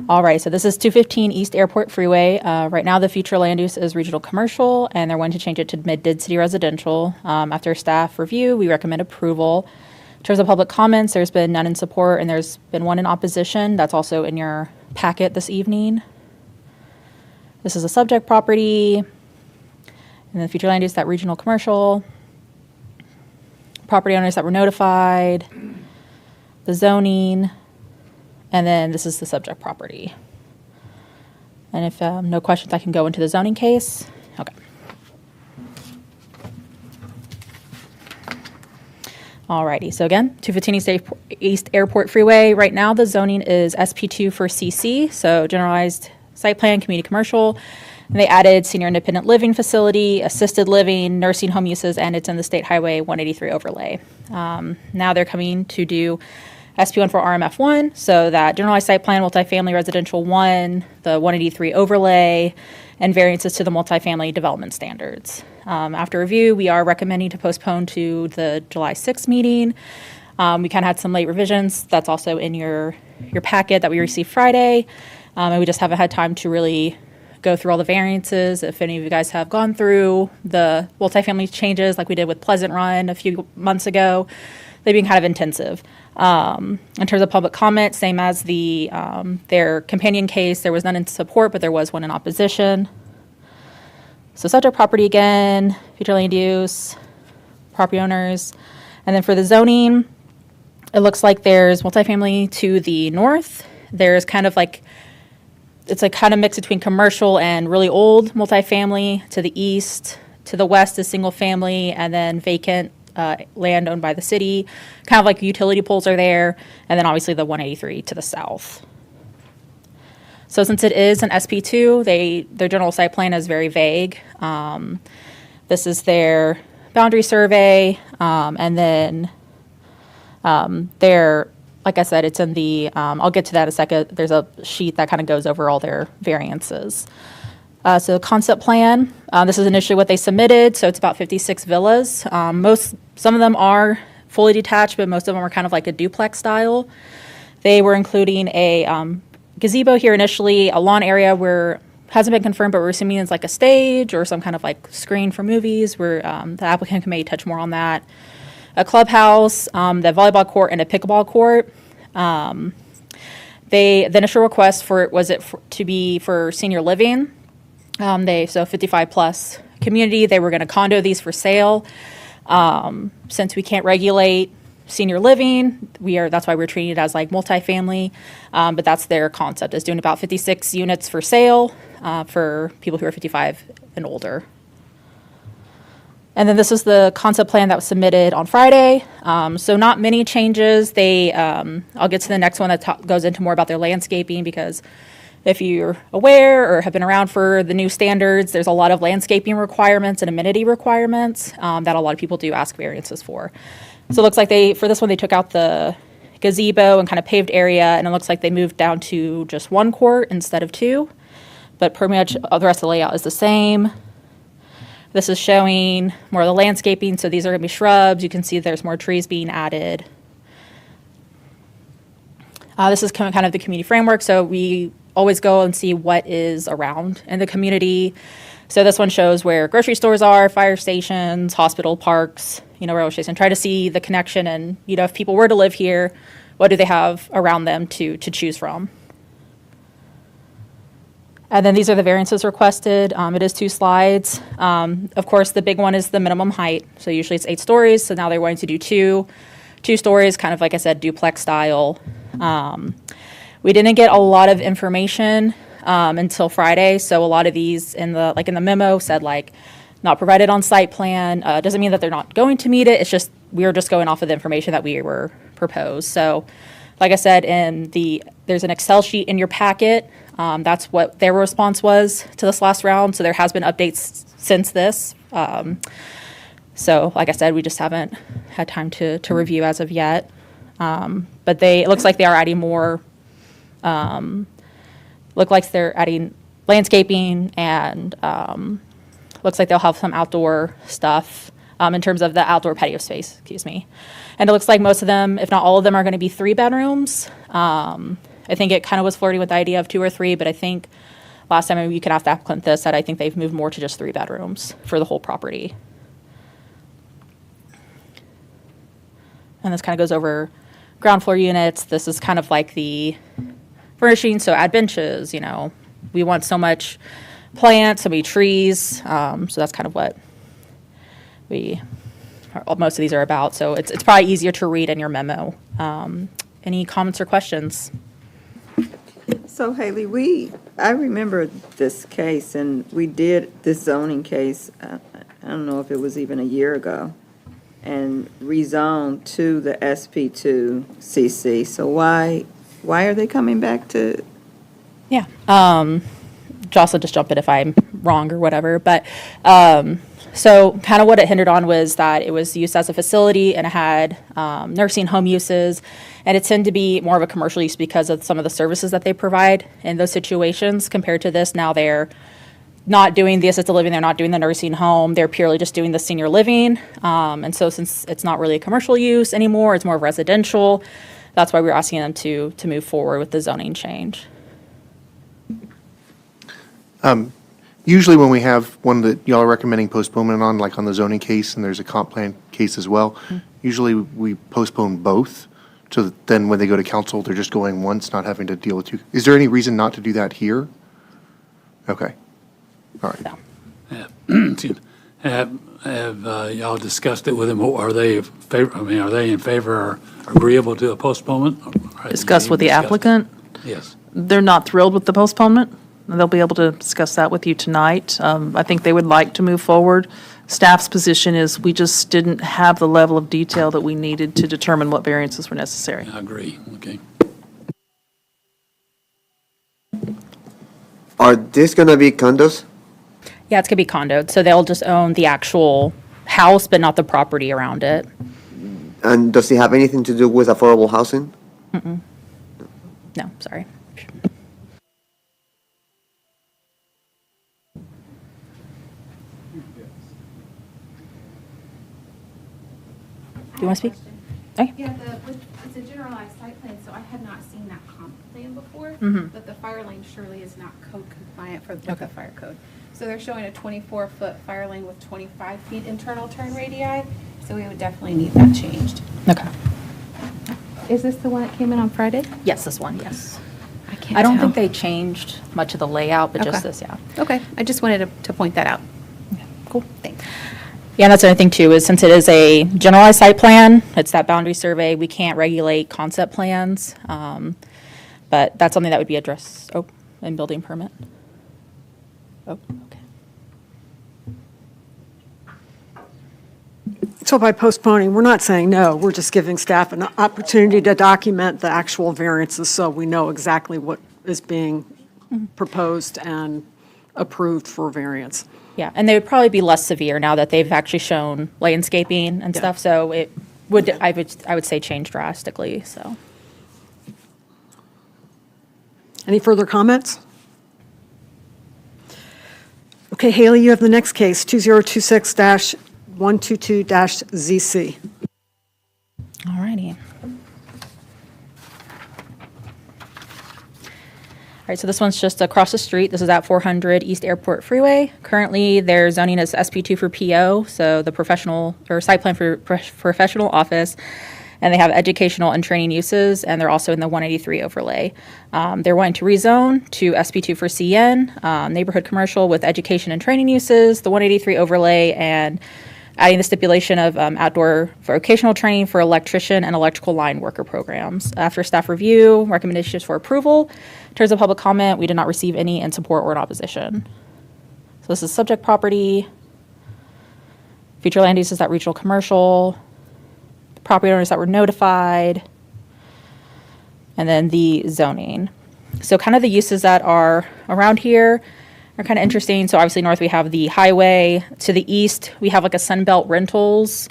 F: All right, so this is 215 East Airport Freeway. Right now, the future land use is regional commercial, and they're going to change it to mid-density residential. After staff review, we recommend approval. In terms of public comments, there's been none in support, and there's been one in opposition. That's also in your packet this evening. This is a subject property, and then the future land use, that regional commercial. Property owners that were notified, the zoning, and then this is the subject property. And if no questions, I can go into the zoning case. Okay. Alrighty, so again, 215 East Airport Freeway. Right now, the zoning is SP2 for CC, so generalized site plan, community commercial. And they added senior independent living facility, assisted living, nursing home uses, and it's in the State Highway 183 overlay. Now they're coming to do SP1 for RMF1, so that generalized site plan, multifamily residential 1, the 183 overlay, and variances to the multifamily development standards. After review, we are recommending to postpone to the July 6th meeting. We kind of had some late revisions. That's also in your packet that we received Friday. And we just haven't had time to really go through all the variances. If any of you guys have gone through the multifamily changes like we did with Pleasant Run a few months ago, they've been kind of intensive. In terms of public comment, same as the their companion case, there was none in support, but there was one in opposition. So subject property again, future land use, property owners. And then for the zoning, it looks like there's multifamily to the north. There's kind of like, it's like kind of mixed between commercial and really old multifamily to the east. To the west is single family, and then vacant land owned by the city. Kind of like utility poles are there, and then obviously the 183 to the south. So since it is an SP2, their general site plan is very vague. This is their boundary survey, and then their, like I said, it's in the, I'll get to that in a second. There's a sheet that kind of goes over all their variances. So concept plan, this is initially what they submitted, so it's about 56 villas. Some of them are fully detached, but most of them are kind of like a duplex style. They were including a gazebo here initially, a lawn area where hasn't been confirmed, but we're assuming it's like a stage or some kind of like screen for movies where the applicant can maybe touch more on that. A clubhouse, the volleyball court, and a pickleball court. The initial request to be for senior living. So 55 plus community, they were going to condo these for sale. Since we can't regulate senior living, that's why we're treating it as like multifamily. But that's their concept, is doing about 56 units for sale for people who are 55 and older. And then this is the concept plan that was submitted on Friday. So not many changes. I'll get to the next one that goes into more about their landscaping, because if you're aware or have been around for the new standards, there's a lot of landscaping requirements and amenity requirements that a lot of people do ask variances for. So it looks like for this one, they took out the gazebo and kind of paved area, and it looks like they moved down to just one court instead of two. But pretty much the rest of the layout is the same. This is showing more of the landscaping, so these are going to be shrubs. You can see there's more trees being added. This is kind of the community framework, so we always go and see what is around in the community. So this one shows where grocery stores are, fire stations, hospital, parks, railroad station. Try to see the connection and, if people were to live here, what do they have around them to choose from? And then these are the variances requested. It is 2 slides. Of course, the big one is the minimum height. So usually it's 8 stories. So now they're going to do two stories, kind of like I said, duplex style. We didn't get a lot of information until Friday. So a lot of these in the memo said not provided on site plan. Doesn't mean that they're not going to meet it. It's just we were just going off of the information that we were proposed. So like I said, there's an Excel sheet in your packet. That's what their response was to this last round. So there has been updates since this. So like I said, we just haven't had time to review as of yet. But it looks like they are adding more, look like they're adding landscaping and looks like they'll have some outdoor stuff in terms of the outdoor patio space, excuse me. And it looks like most of them, if not all of them, are going to be 3 bedrooms. I think it kind of was flirting with the idea of 2 or 3, but I think last time you could ask the applicant this, that I think they've moved more to just 3 bedrooms for the whole property. And this kind of goes over ground floor units. This is kind of like the furnishing, so add benches, we want so much plants, so many trees. So that's kind of what most of these are about. So it's probably easier to read in your memo. Any comments or questions?
M: So Haley, I remember this case, and we did this zoning case, I don't know if it was even a year ago, and rezoned to the SP2 CC. So why are they coming back to?
F: Yeah. Jocelyn, just jump in if I'm wrong or whatever. But so kind of what it hindered on was that it was used as a facility and it had nursing home uses. And it tended to be more of a commercial use because of some of the services that they provide in those situations compared to this. Now they're not doing the assisted living, they're not doing the nursing home, they're purely just doing the senior living. And so since it's not really a commercial use anymore, it's more residential, that's why we're asking them to move forward with the zoning change.
E: Usually when we have one that y'all are recommending postponement on, like on the zoning case, and there's a comp plan case as well, usually we postpone both. So that then when they go to council, they're just going once, not having to deal with 2. Is there any reason not to do that here? Okay. All right.
F: No.
L: Have y'all discussed it with them? Are they in favor or agreeable to a postponement?
D: Discuss with the applicant.
L: Yes.
D: They're not thrilled with the postponement. They'll be able to discuss that with you tonight. I think they would like to move forward. Staff's position is we just didn't have the level of detail that we needed to determine what variances were necessary.
L: I agree. Okay.
H: Are these gonna be condos?
F: Yeah, it's going to be condoed. So they'll just own the actual house, but not the property around it.
H: And does it have anything to do with affordable housing?
F: No, sorry. Do you want to speak? Okay.
B: Yeah, it's a generalized site plan, so I had not seen that comp plan before, but the fire lane surely is not code compliant with the fire code. So they're showing a 24-foot fire lane with 25 feet internal turn radii, so we would definitely need that changed.
F: Okay.
B: Is this the one that came in on Friday?
F: Yes, this one, yes.
B: I can't
F: I don't
B: tell.
F: think they changed much of the layout, but just
B: Okay.
F: this, yeah.
B: Okay, I just wanted to point that out.
F: Cool.
B: Thanks.
F: Yeah, and that's another thing too, is since it is a generalized site plan, it's that boundary survey, we can't regulate concept plans. But that's something that would be addressed, in building permit. Oh, okay.
A: So by postponing, we're not saying no, we're just giving staff an opportunity to document the actual variances so we know exactly what is being proposed and approved for variance.
F: Yeah, and they would probably be less severe now that they've actually shown landscaping and
A: Yeah.
F: stuff, so it would, I would say change drastically, so.
A: Any further comments? Okay, Haley, you have the next case, 2026-122-ZC.
F: All righty. All right, so this one's just across the street. This is at 400 East Airport Freeway. Currently, their zoning is SP2 for PO, so the professional, or site plan for professional office, and they have educational and training uses, and they're also in the 183 overlay. They're wanting to rezone to SP2 for CN, neighborhood commercial with education and training uses, the 183 overlay, and adding the stipulation of outdoor vocational training for electrician and electrical line worker programs. After staff review, recommendations for approval. In terms of public comment, we did not receive any in support or in opposition. So this is subject property, future land uses that regional commercial, property owners that were notified, and then the zoning. So kind of the uses that are around here are kind of interesting. So obviously north we have the highway. To the east we have like a Sunbelt Rentals.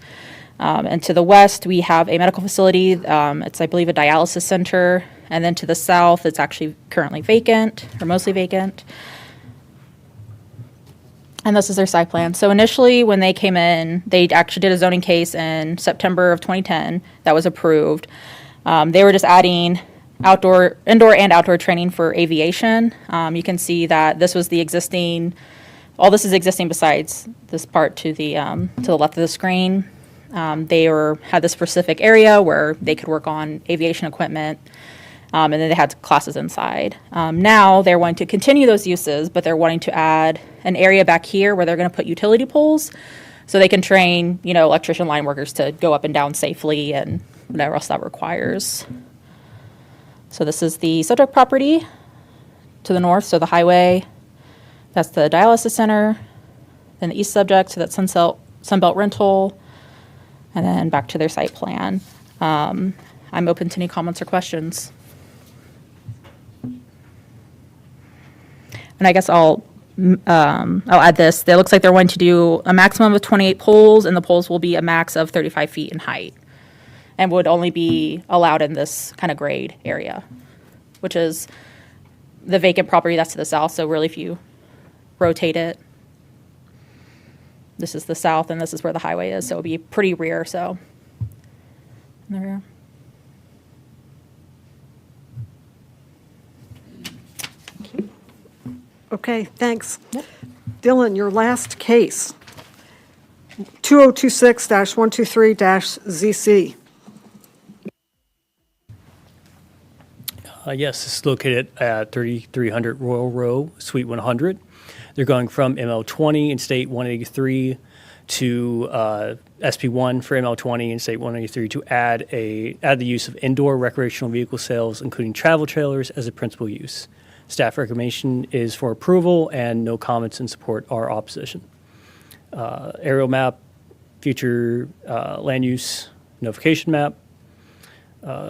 F: And to the west we have a medical facility. It's I believe a dialysis center. And then to the south it's actually currently vacant or mostly vacant. And this is their site plan. So initially when they came in, they actually did a zoning case in September of 2010 that was approved. They were just adding indoor and outdoor training for aviation. You can see that this was the existing, all this is existing besides this part to the left of the screen. They had this specific area where they could work on aviation equipment, and then they had classes inside. Now they're wanting to continue those uses, but they're wanting to add an area back here where they're going to put utility poles so they can train, electrician line workers to go up and down safely and whatever else that requires. So this is the subject property to the north, so the highway, that's the dialysis center, then the east subject, so that's Sunbelt Rental, and then back to their site plan. I'm open to any comments or questions. And I guess I'll add this. It looks like they're wanting to do a maximum of 28 poles, and the poles will be a max of 35 feet in height, and would only be allowed in this kind of grade area, which is the vacant property that's to the south. So really, if you rotate it, this is the south, and this is where the highway is. So it'll be pretty rear. So in the rear.
A: Okay, thanks. Yep. Dylan, your last case, 2026-123-ZC.
J: Yes, this is located at 3300 Royal Row, Suite 100. They're going from ML20 and State 183 to SP1 for ML20 and State 183 to add the use of indoor recreational vehicle sales, including travel trailers, as a principal use. Staff recommendation is for approval, and no comments in support or opposition. Aerial map, future land use notification map,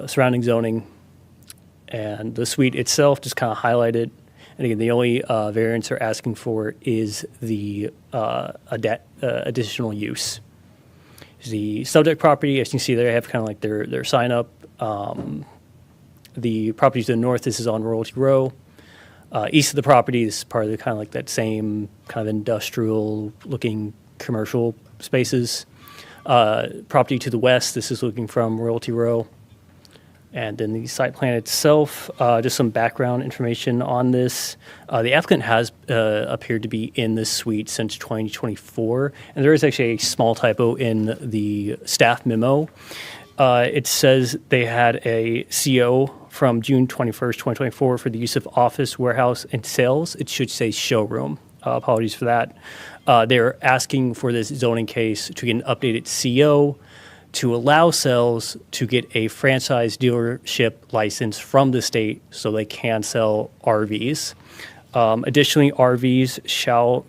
J: surrounding zoning, and the suite itself just kind of highlighted. And again, the only variance they're asking for is the additional use. The subject property, as you can see, they have kind of like their sign up. The property to the north, this is on Royalty Row. East of the property, this is part of the kind of like that same kind of industrial looking commercial spaces. Property to the west, this is looking from Royalty Row. And then the site plan itself, just some background information on this. The applicant has appeared to be in this suite since 2024, and there is actually a small typo in the staff memo. It says they had a CO from June 21st, 2024 for the use of office, warehouse, and sales. It should say showroom. Apologies for that. They're asking for this zoning case to get an updated CO to allow sales to get a franchise dealership license from the state so they can sell RVs. Additionally, RVs shall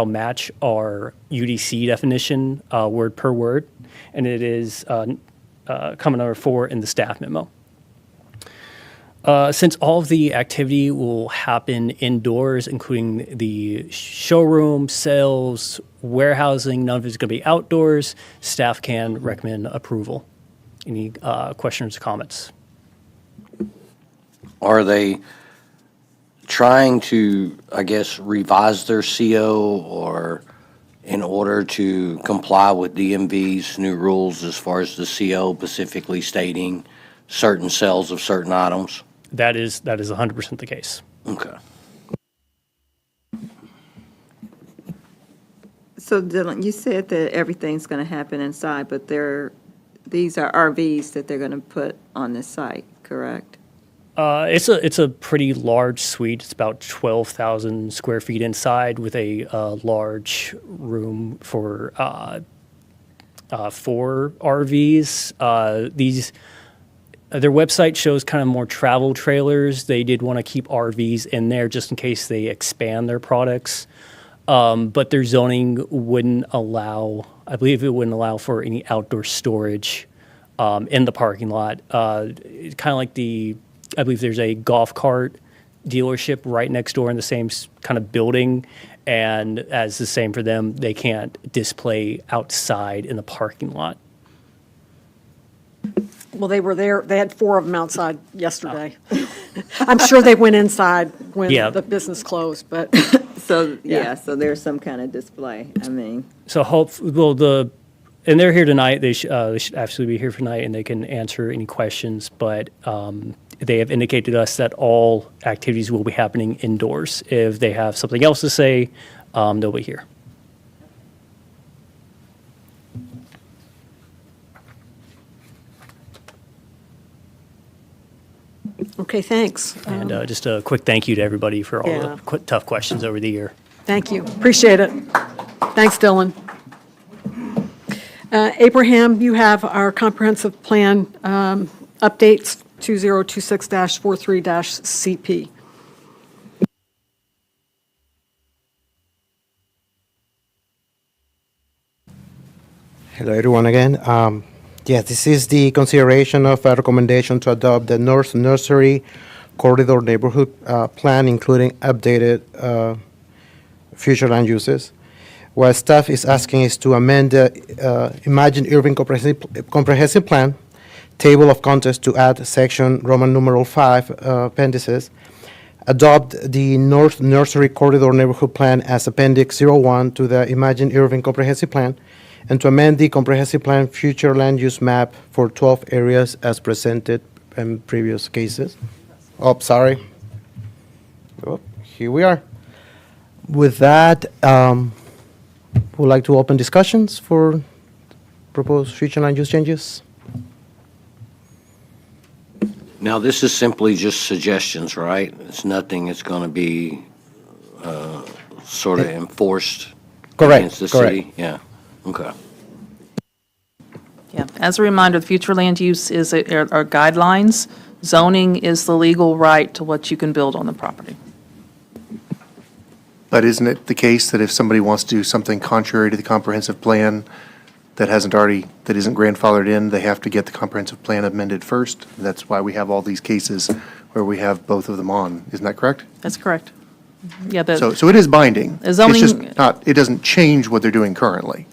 J: match our UDC definition word per word, and it is comment number 4 in the staff memo. Since all of the activity will happen indoors, including the showroom, sales, warehousing, none of it's going to be outdoors, staff can recommend approval. Any questions or comments?
G: Are they trying to, I guess, revise their CO or in order to comply with DMV's new rules as far as the CO specifically stating certain sales of certain items?
J: That is 100% the case.
G: Okay.
M: So Dylan, you said that everything's going to happen inside, but these are RVs that they're going to put on this site, correct?
J: It's a pretty large suite. It's about 12,000 square feet inside with a large room for 4 RVs. Their website shows kind of more travel trailers. They did want to keep RVs in there just in case they expand their products. But their zoning wouldn't allow, I believe it wouldn't allow for any outdoor storage in the parking lot. Kind of like I believe there's a golf cart dealership right next door in the same kind of building. And as the same for them, they can't display outside in the parking lot.
A: Well, they were there, they had 4 of them outside yesterday. I'm sure they went inside when
J: Yeah.
A: the business closed, but,
M: So,
A: Yeah.
M: yeah, so there's some kind of display, I mean.
J: So and they're here tonight. They should absolutely be here tonight, and they can answer any questions. But they have indicated to us that all activities will be happening indoors. If they have something else to say, they'll be here.
A: okay, thanks.
J: And just a quick thank you to everybody for all
A: Yeah.
J: the tough questions over the year.
A: Thank you, appreciate it. Thanks, Dylan. Abraham, you have our comprehensive plan updates, 2026-43-CP.
I: Hello, everyone, again. Yes, this is the consideration of a recommendation to adopt the North Nursery Corridor Neighborhood Plan, including updated future land uses. What staff is asking is to amend the Imagine Irving Comprehensive Plan, Table of Contents to add section Roman numeral 5 appendices, adopt the North Nursery Corridor Neighborhood Plan as Appendix 01 to the Imagine Irving Comprehensive Plan, and to amend the Comprehensive Plan future land use map for 12 areas as presented in previous cases. Oh, sorry. Oh, here we are. With that, would like to open discussions for proposed future land use changes.
G: Now, this is simply just suggestions, right? It's nothing that's going to be sort of enforced
I: Correct,
G: against the
I: correct.
G: city? Yeah, okay.
D: Yeah, as a reminder, the future land use are guidelines. Zoning is the legal right to what you can build on the property.
E: But isn't it the case that if somebody wants to do something contrary to the comprehensive plan that isn't grandfathered in, they have to get the comprehensive plan amended first? That's why we have all these cases where we have both of them on. Isn't that correct?
D: That's correct. Yeah,
E: So it is binding.
D: The zoning-
E: It's just not, it doesn't change what they're doing currently.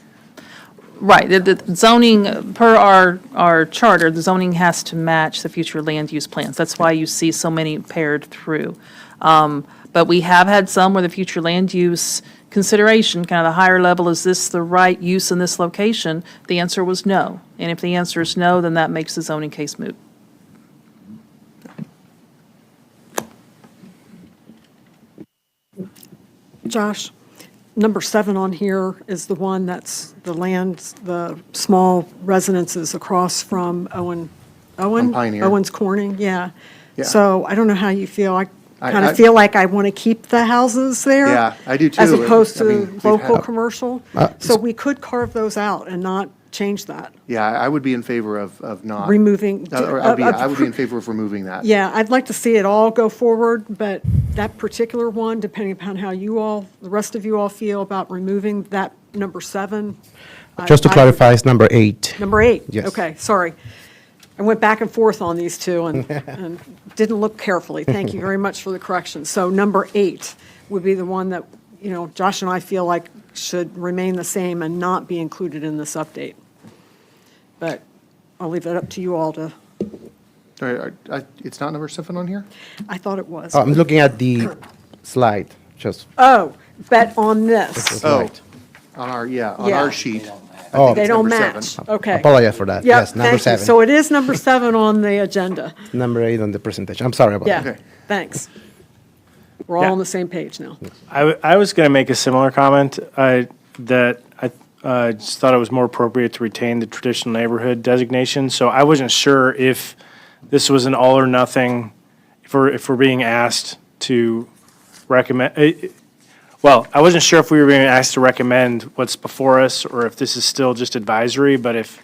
D: right, the zoning, per our charter, the zoning has to match the future land use plans. That's why you see so many paired through. But we have had some where the future land use consideration, kind of the higher level, is this the right use in this location? The answer was no. And if the answer is no, then that makes the zoning case moot.
A: Josh, number 7 on here is the one that's the lands, the small residences across from
E: On Pioneer.
A: Owens Corning, yeah.
E: Yeah.
A: So I don't know how you feel. I kind
E: I-
A: of feel like I want to keep the houses there.
E: Yeah, I do
A: As
E: too.
A: opposed
E: I mean,
A: to
E: we've
A: local
E: had-
A: commercial. So we could carve those out and not change that,
E: Yeah, I would be in favor of not.
A: removing.
E: Or I would be in favor of removing that.
A: Yeah, I'd like to see it all go forward, but that particular one, depending upon how the rest of you all feel about removing that number 7.
I: Just to
A: I-
I: clarify, it's number 8.
A: Number 8?
I: Yes.
A: Okay, sorry. I went back and forth on these two and didn't look carefully. Thank you very much for the correction. So number 8 would be the one that, Josh and I feel like should remain the same and not be included in this update. But I'll leave it up to you all to,
E: It's not number 7 on here?
A: I thought it was.
I: I'm looking at the slide, just
A: Oh, bet on this.
I: slide.
E: On our, on
A: Yeah.
E: our sheet.
I: Oh,
A: They don't
E: number
A: match.
E: 7.
A: Okay.
I: apologize for that.
A: Yep,
I: Yes, number
A: thank you.
I: 7.
A: So it is number 7 on the agenda.
I: Number 8 on the presentation. I'm sorry about that.
A: Yeah,
E: Okay.
A: thanks. We're all
N: Yeah.
A: on the same page now.
N: I was going to make a similar comment, that I just thought it was more appropriate to retain the traditional neighborhood designation. So I wasn't sure if this was an all or nothing, if we're being asked to recommend, well, I wasn't sure if we were being asked to recommend what's before us, or if this is still just advisory, but if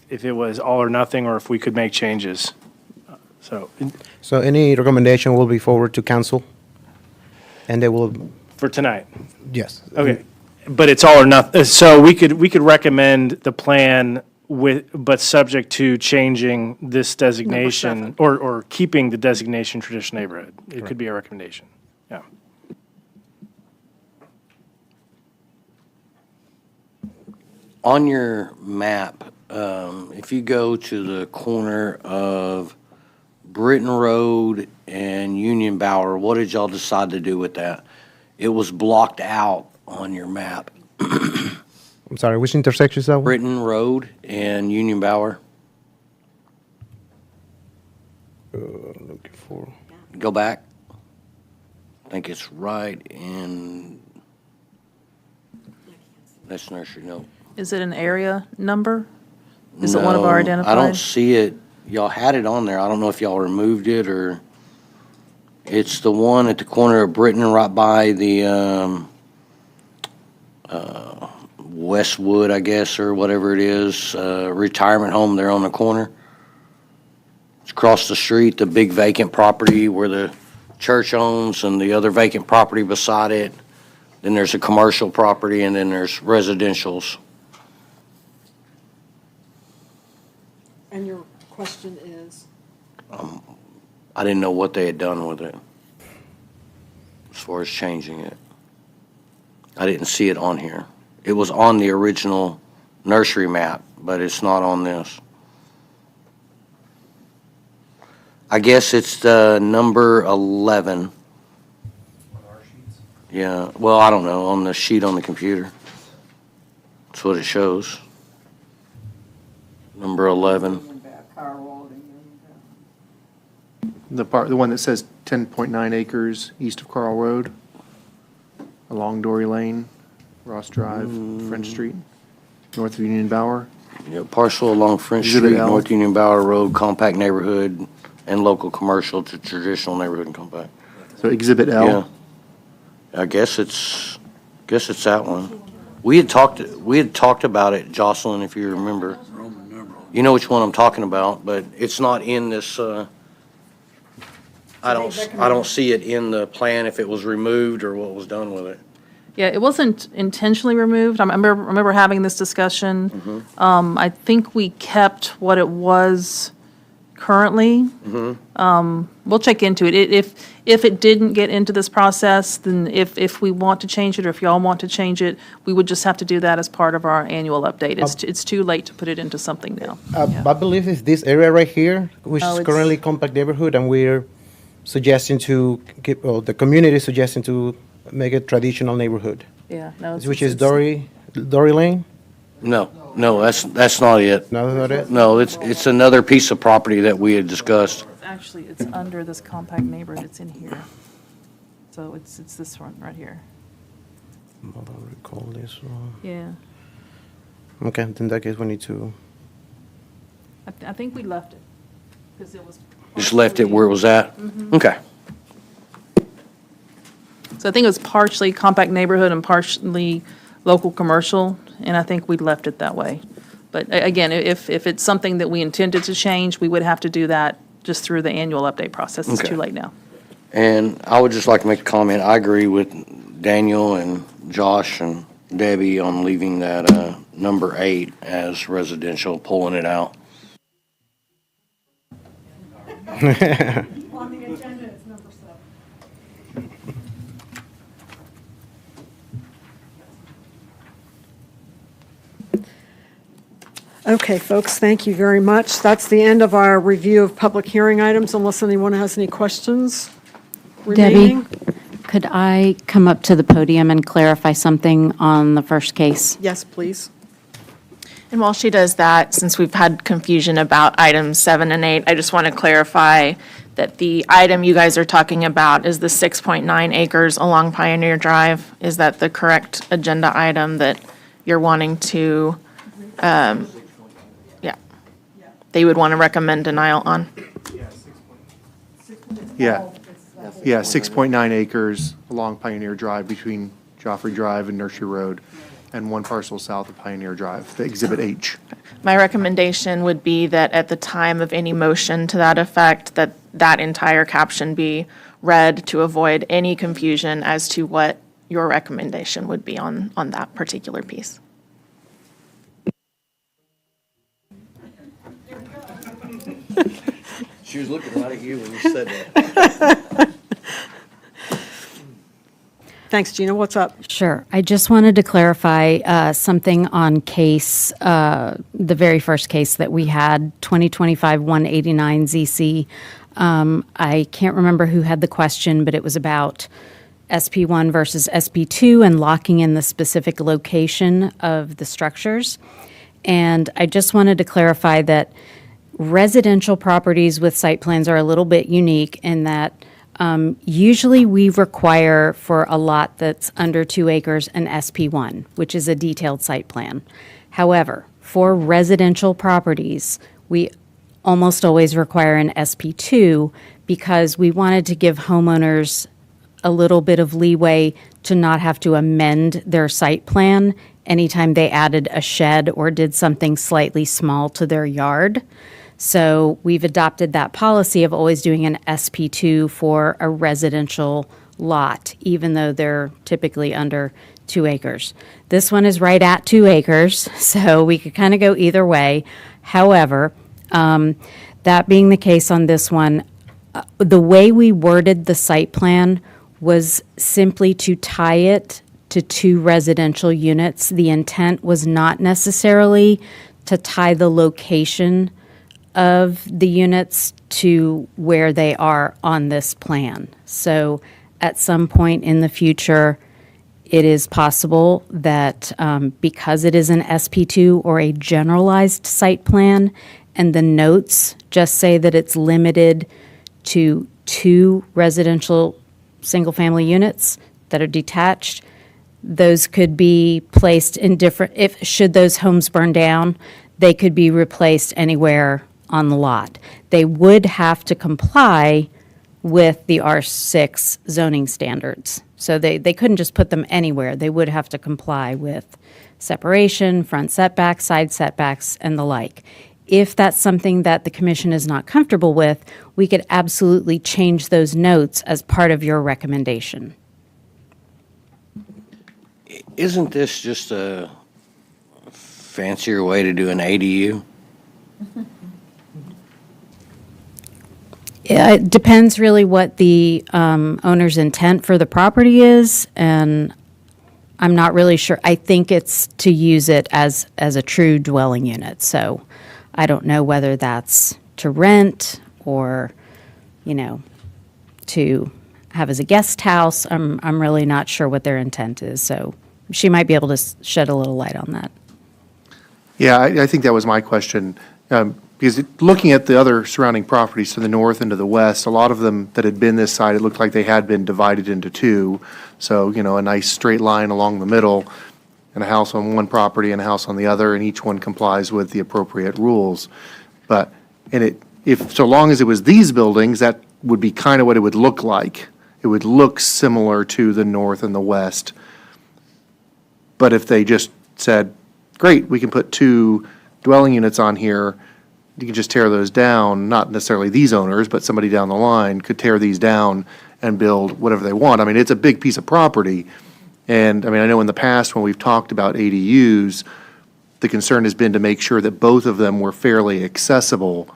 N: it was all or nothing, or if we could make changes. So,
I: So any recommendation will be forwarded to council? And they will,
N: for tonight.
I: yes.
N: Okay, but it's all or nothing, so we could recommend the plan but subject to changing this designation, or keeping the designation traditional neighborhood. It could be a recommendation, yeah.
G: On your map, if you go to the corner of Britton Road and Union Bower, what did y'all decide to do with that? It was blocked out on your map.
I: I'm sorry, which intersection is that one?
G: Britton Road and Union Bower.
I: Looking for,
G: Go back. I think it's right in, that's nursery, no.
D: Is it an area number? Is it one of our
G: No,
D: identified?
G: I don't see it. Y'all had it on there. I don't know if y'all removed it or, it's the one at the corner of Britton, right by the, Westwood, I guess, or whatever it is, retirement home there on the corner. It's across the street, the big vacant property where the church owns, and the other vacant property beside it. Then there's a commercial property, and then there's residentials.
A: And your question is?
G: I didn't know what they had done with it as far as changing it. I didn't see it on here. It was on the original nursery map, but it's not on this. I guess it's the number 11. Yeah, well, I don't know, on the sheet on the computer. That's what it shows. Number 11.
E: The one that says 10.9 acres east of Carl Road, along Dory Lane, Ross Drive, French Street, north of Union Bower.
G: Yeah, parcel along French
E: Exhibit
G: Street,
E: L.
G: North Union Bower Road, compact neighborhood, and local commercial to traditional neighborhood and compact.
E: So Exhibit L.
G: Yeah. I guess it's that one. We had talked about it, Jocelyn, if you remember. You know which one I'm talking about, but it's not in this, I don't see it in the plan if it was removed or what was done with it.
D: Yeah, it wasn't intentionally removed. I remember having this discussion. I think we kept what it was currently. We'll check into it. If it didn't get into this process, then if we want to change it, or if y'all want to change it, we would just have to do that as part of our annual update. It's too late to put it into something now. Yeah.
I: I believe it's this area right here, which
D: Oh,
I: is
D: it's-
I: currently compact neighborhood, and we're suggesting to keep, well, the community is suggesting to make it traditional neighborhood,
D: Yeah, no.
I: which is Dory Lane?
G: No, that's not it.
I: No, that's not it?
G: No, it's another piece of property that we had discussed.
D: Actually, it's under this compact neighborhood. It's in here. So it's this one right here.
I: I don't recall this one.
D: Yeah.
I: Okay, then in that case, we need to,
D: I think we left it because it was.
G: Just left it where it was at? Okay.
D: So I think it was partially compact neighborhood and partially local commercial, and I think we left it that way. But again, if it's something that we intended to change, we would have to do that just through the annual update process. It's
G: Okay.
D: too late now.
G: And I would just like to make a comment. I agree with Daniel and Josh and Debbie on leaving that number 8 as residential, pulling it out.
A: On the agenda, it's number 7. Okay, folks, thank you very much. That's the end of our review of public hearing items, unless anyone has any questions remaining.
C: Debbie, could I come up to the podium and clarify something on the first case?
A: Yes, please.
O: And while she does that, since we've had confusion about items 7 and 8, I just want to clarify that the item you guys are talking about is the 6.9 acres along Pioneer Drive. Is that the correct agenda item that you're wanting to, yeah, they would want to recommend denial on?
E: Yeah, yeah, 6.9 acres along Pioneer Drive between Joffrey Drive and Nursery Road, and one parcel south of Pioneer Drive, the Exhibit H.
O: My recommendation would be that at the time of any motion to that effect, that that entire caption be read to avoid any confusion as to what your recommendation would be on that particular piece.
G: She was looking right at you when you said that.
A: Thanks, Gina. What's up?
C: Sure. I just wanted to clarify something on case, the very first case that we had, 2025-189 ZC. I can't remember who had the question, but it was about SP1 versus SP2 and locking in the specific location of the structures. And I just wanted to clarify that residential properties with site plans are a little bit unique in that usually we require for a lot that's under 2 acres an SP1, which is a detailed site plan. However, for residential properties, we almost always require an SP2 because we wanted to give homeowners a little bit of leeway to not have to amend their site plan anytime they added a shed or did something slightly small to their yard. So we've adopted that policy of always doing an SP2 for a residential lot, even though they're typically under 2 acres. This one is right at 2 acres, so we could kind of go either way. However, that being the case on this one, the way we worded the site plan was simply to tie it to 2 residential units. The intent was not necessarily to tie the location of the units to where they are on this plan. So at some point in the future, it is possible that because it is an SP2 or a generalized site plan, and the notes just say that it's limited to 2 residential single-family units that are detached, those could be placed in different, should those homes burn down, they could be replaced anywhere on the lot. They would have to comply with the R6 zoning standards. So they couldn't just put them anywhere. They would have to comply with separation, front setbacks, side setbacks, and the like. If that's something that the commission is not comfortable with, we could absolutely change those notes as part of your recommendation.
G: Isn't this just a fancier way to do an ADU?
C: It depends really what the owner's intent for the property is, and I'm not really sure. I think it's to use it as a true dwelling unit. So I don't know whether that's to rent or, to have as a guest house. I'm really not sure what their intent is. So she might be able to shed a little light on that.
E: Yeah, I think that was my question. Because looking at the other surrounding properties to the north and to the west, a lot of them that had been this side, it looked like they had been divided into 2. So, a nice straight line along the middle, and a house on one property and a house on the other, and each one complies with the appropriate rules. But, if so long as it was these buildings, that would be kind of what it would look like. It would look similar to the north and the west. But if they just said, great, we can put 2 dwelling units on here, you can just tear those down, not necessarily these owners, but somebody down the line could tear these down and build whatever they want. I mean, it's a big piece of property. And, I know in the past when we've talked about ADUs, the concern has been to make sure that both of them were fairly accessible.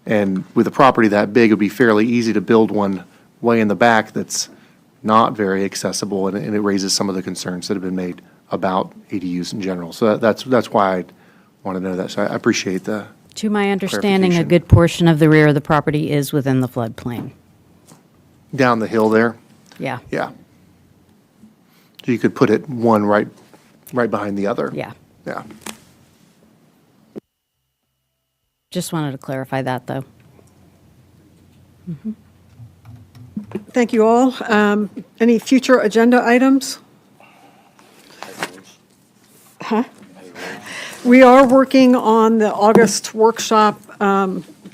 E: And with a property that big, it'd be fairly easy to build one way in the back that's not very accessible, and it raises some of the concerns that have been made about ADUs in general. So that's why I want to know that. So I appreciate the
C: To my understanding, a
E: clarification.
C: good portion of the rear of the property is within the floodplain.
E: Down the hill there,
C: Yeah,
E: yeah. So you could put it one right behind the other.
C: yeah.
E: Yeah.
C: Just wanted to clarify that, though.
A: Thank you all. Any future agenda items? Huh? We are working on the August workshop.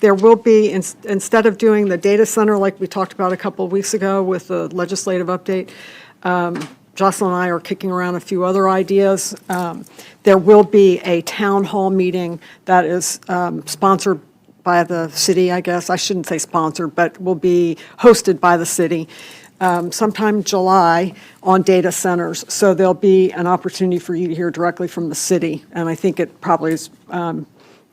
A: There will be, instead of doing the data center like we talked about a couple of weeks ago with the legislative update, Jocelyn and I are kicking around a few other ideas. There will be a town hall meeting that is sponsored by the city, I guess. I shouldn't say sponsored, but will be hosted by the city sometime July on data centers. So there'll be an opportunity for you to hear directly from the city. And I think it probably is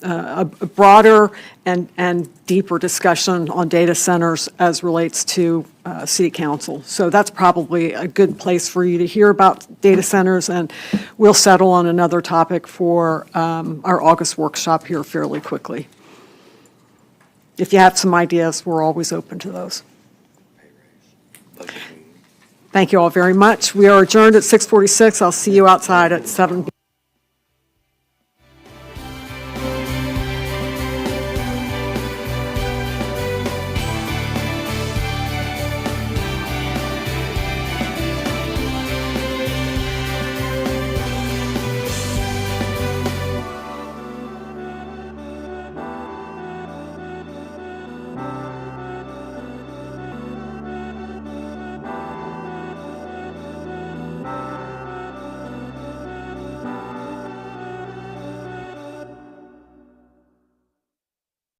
A: a broader and deeper discussion on data centers as relates to city council. So that's probably a good place for you to hear about data centers, and we'll settle on another topic for our August workshop here fairly quickly. If you have some ideas, we're always open to those. Thank you all very much. We are adjourned at 6:46. I'll see you outside at 7.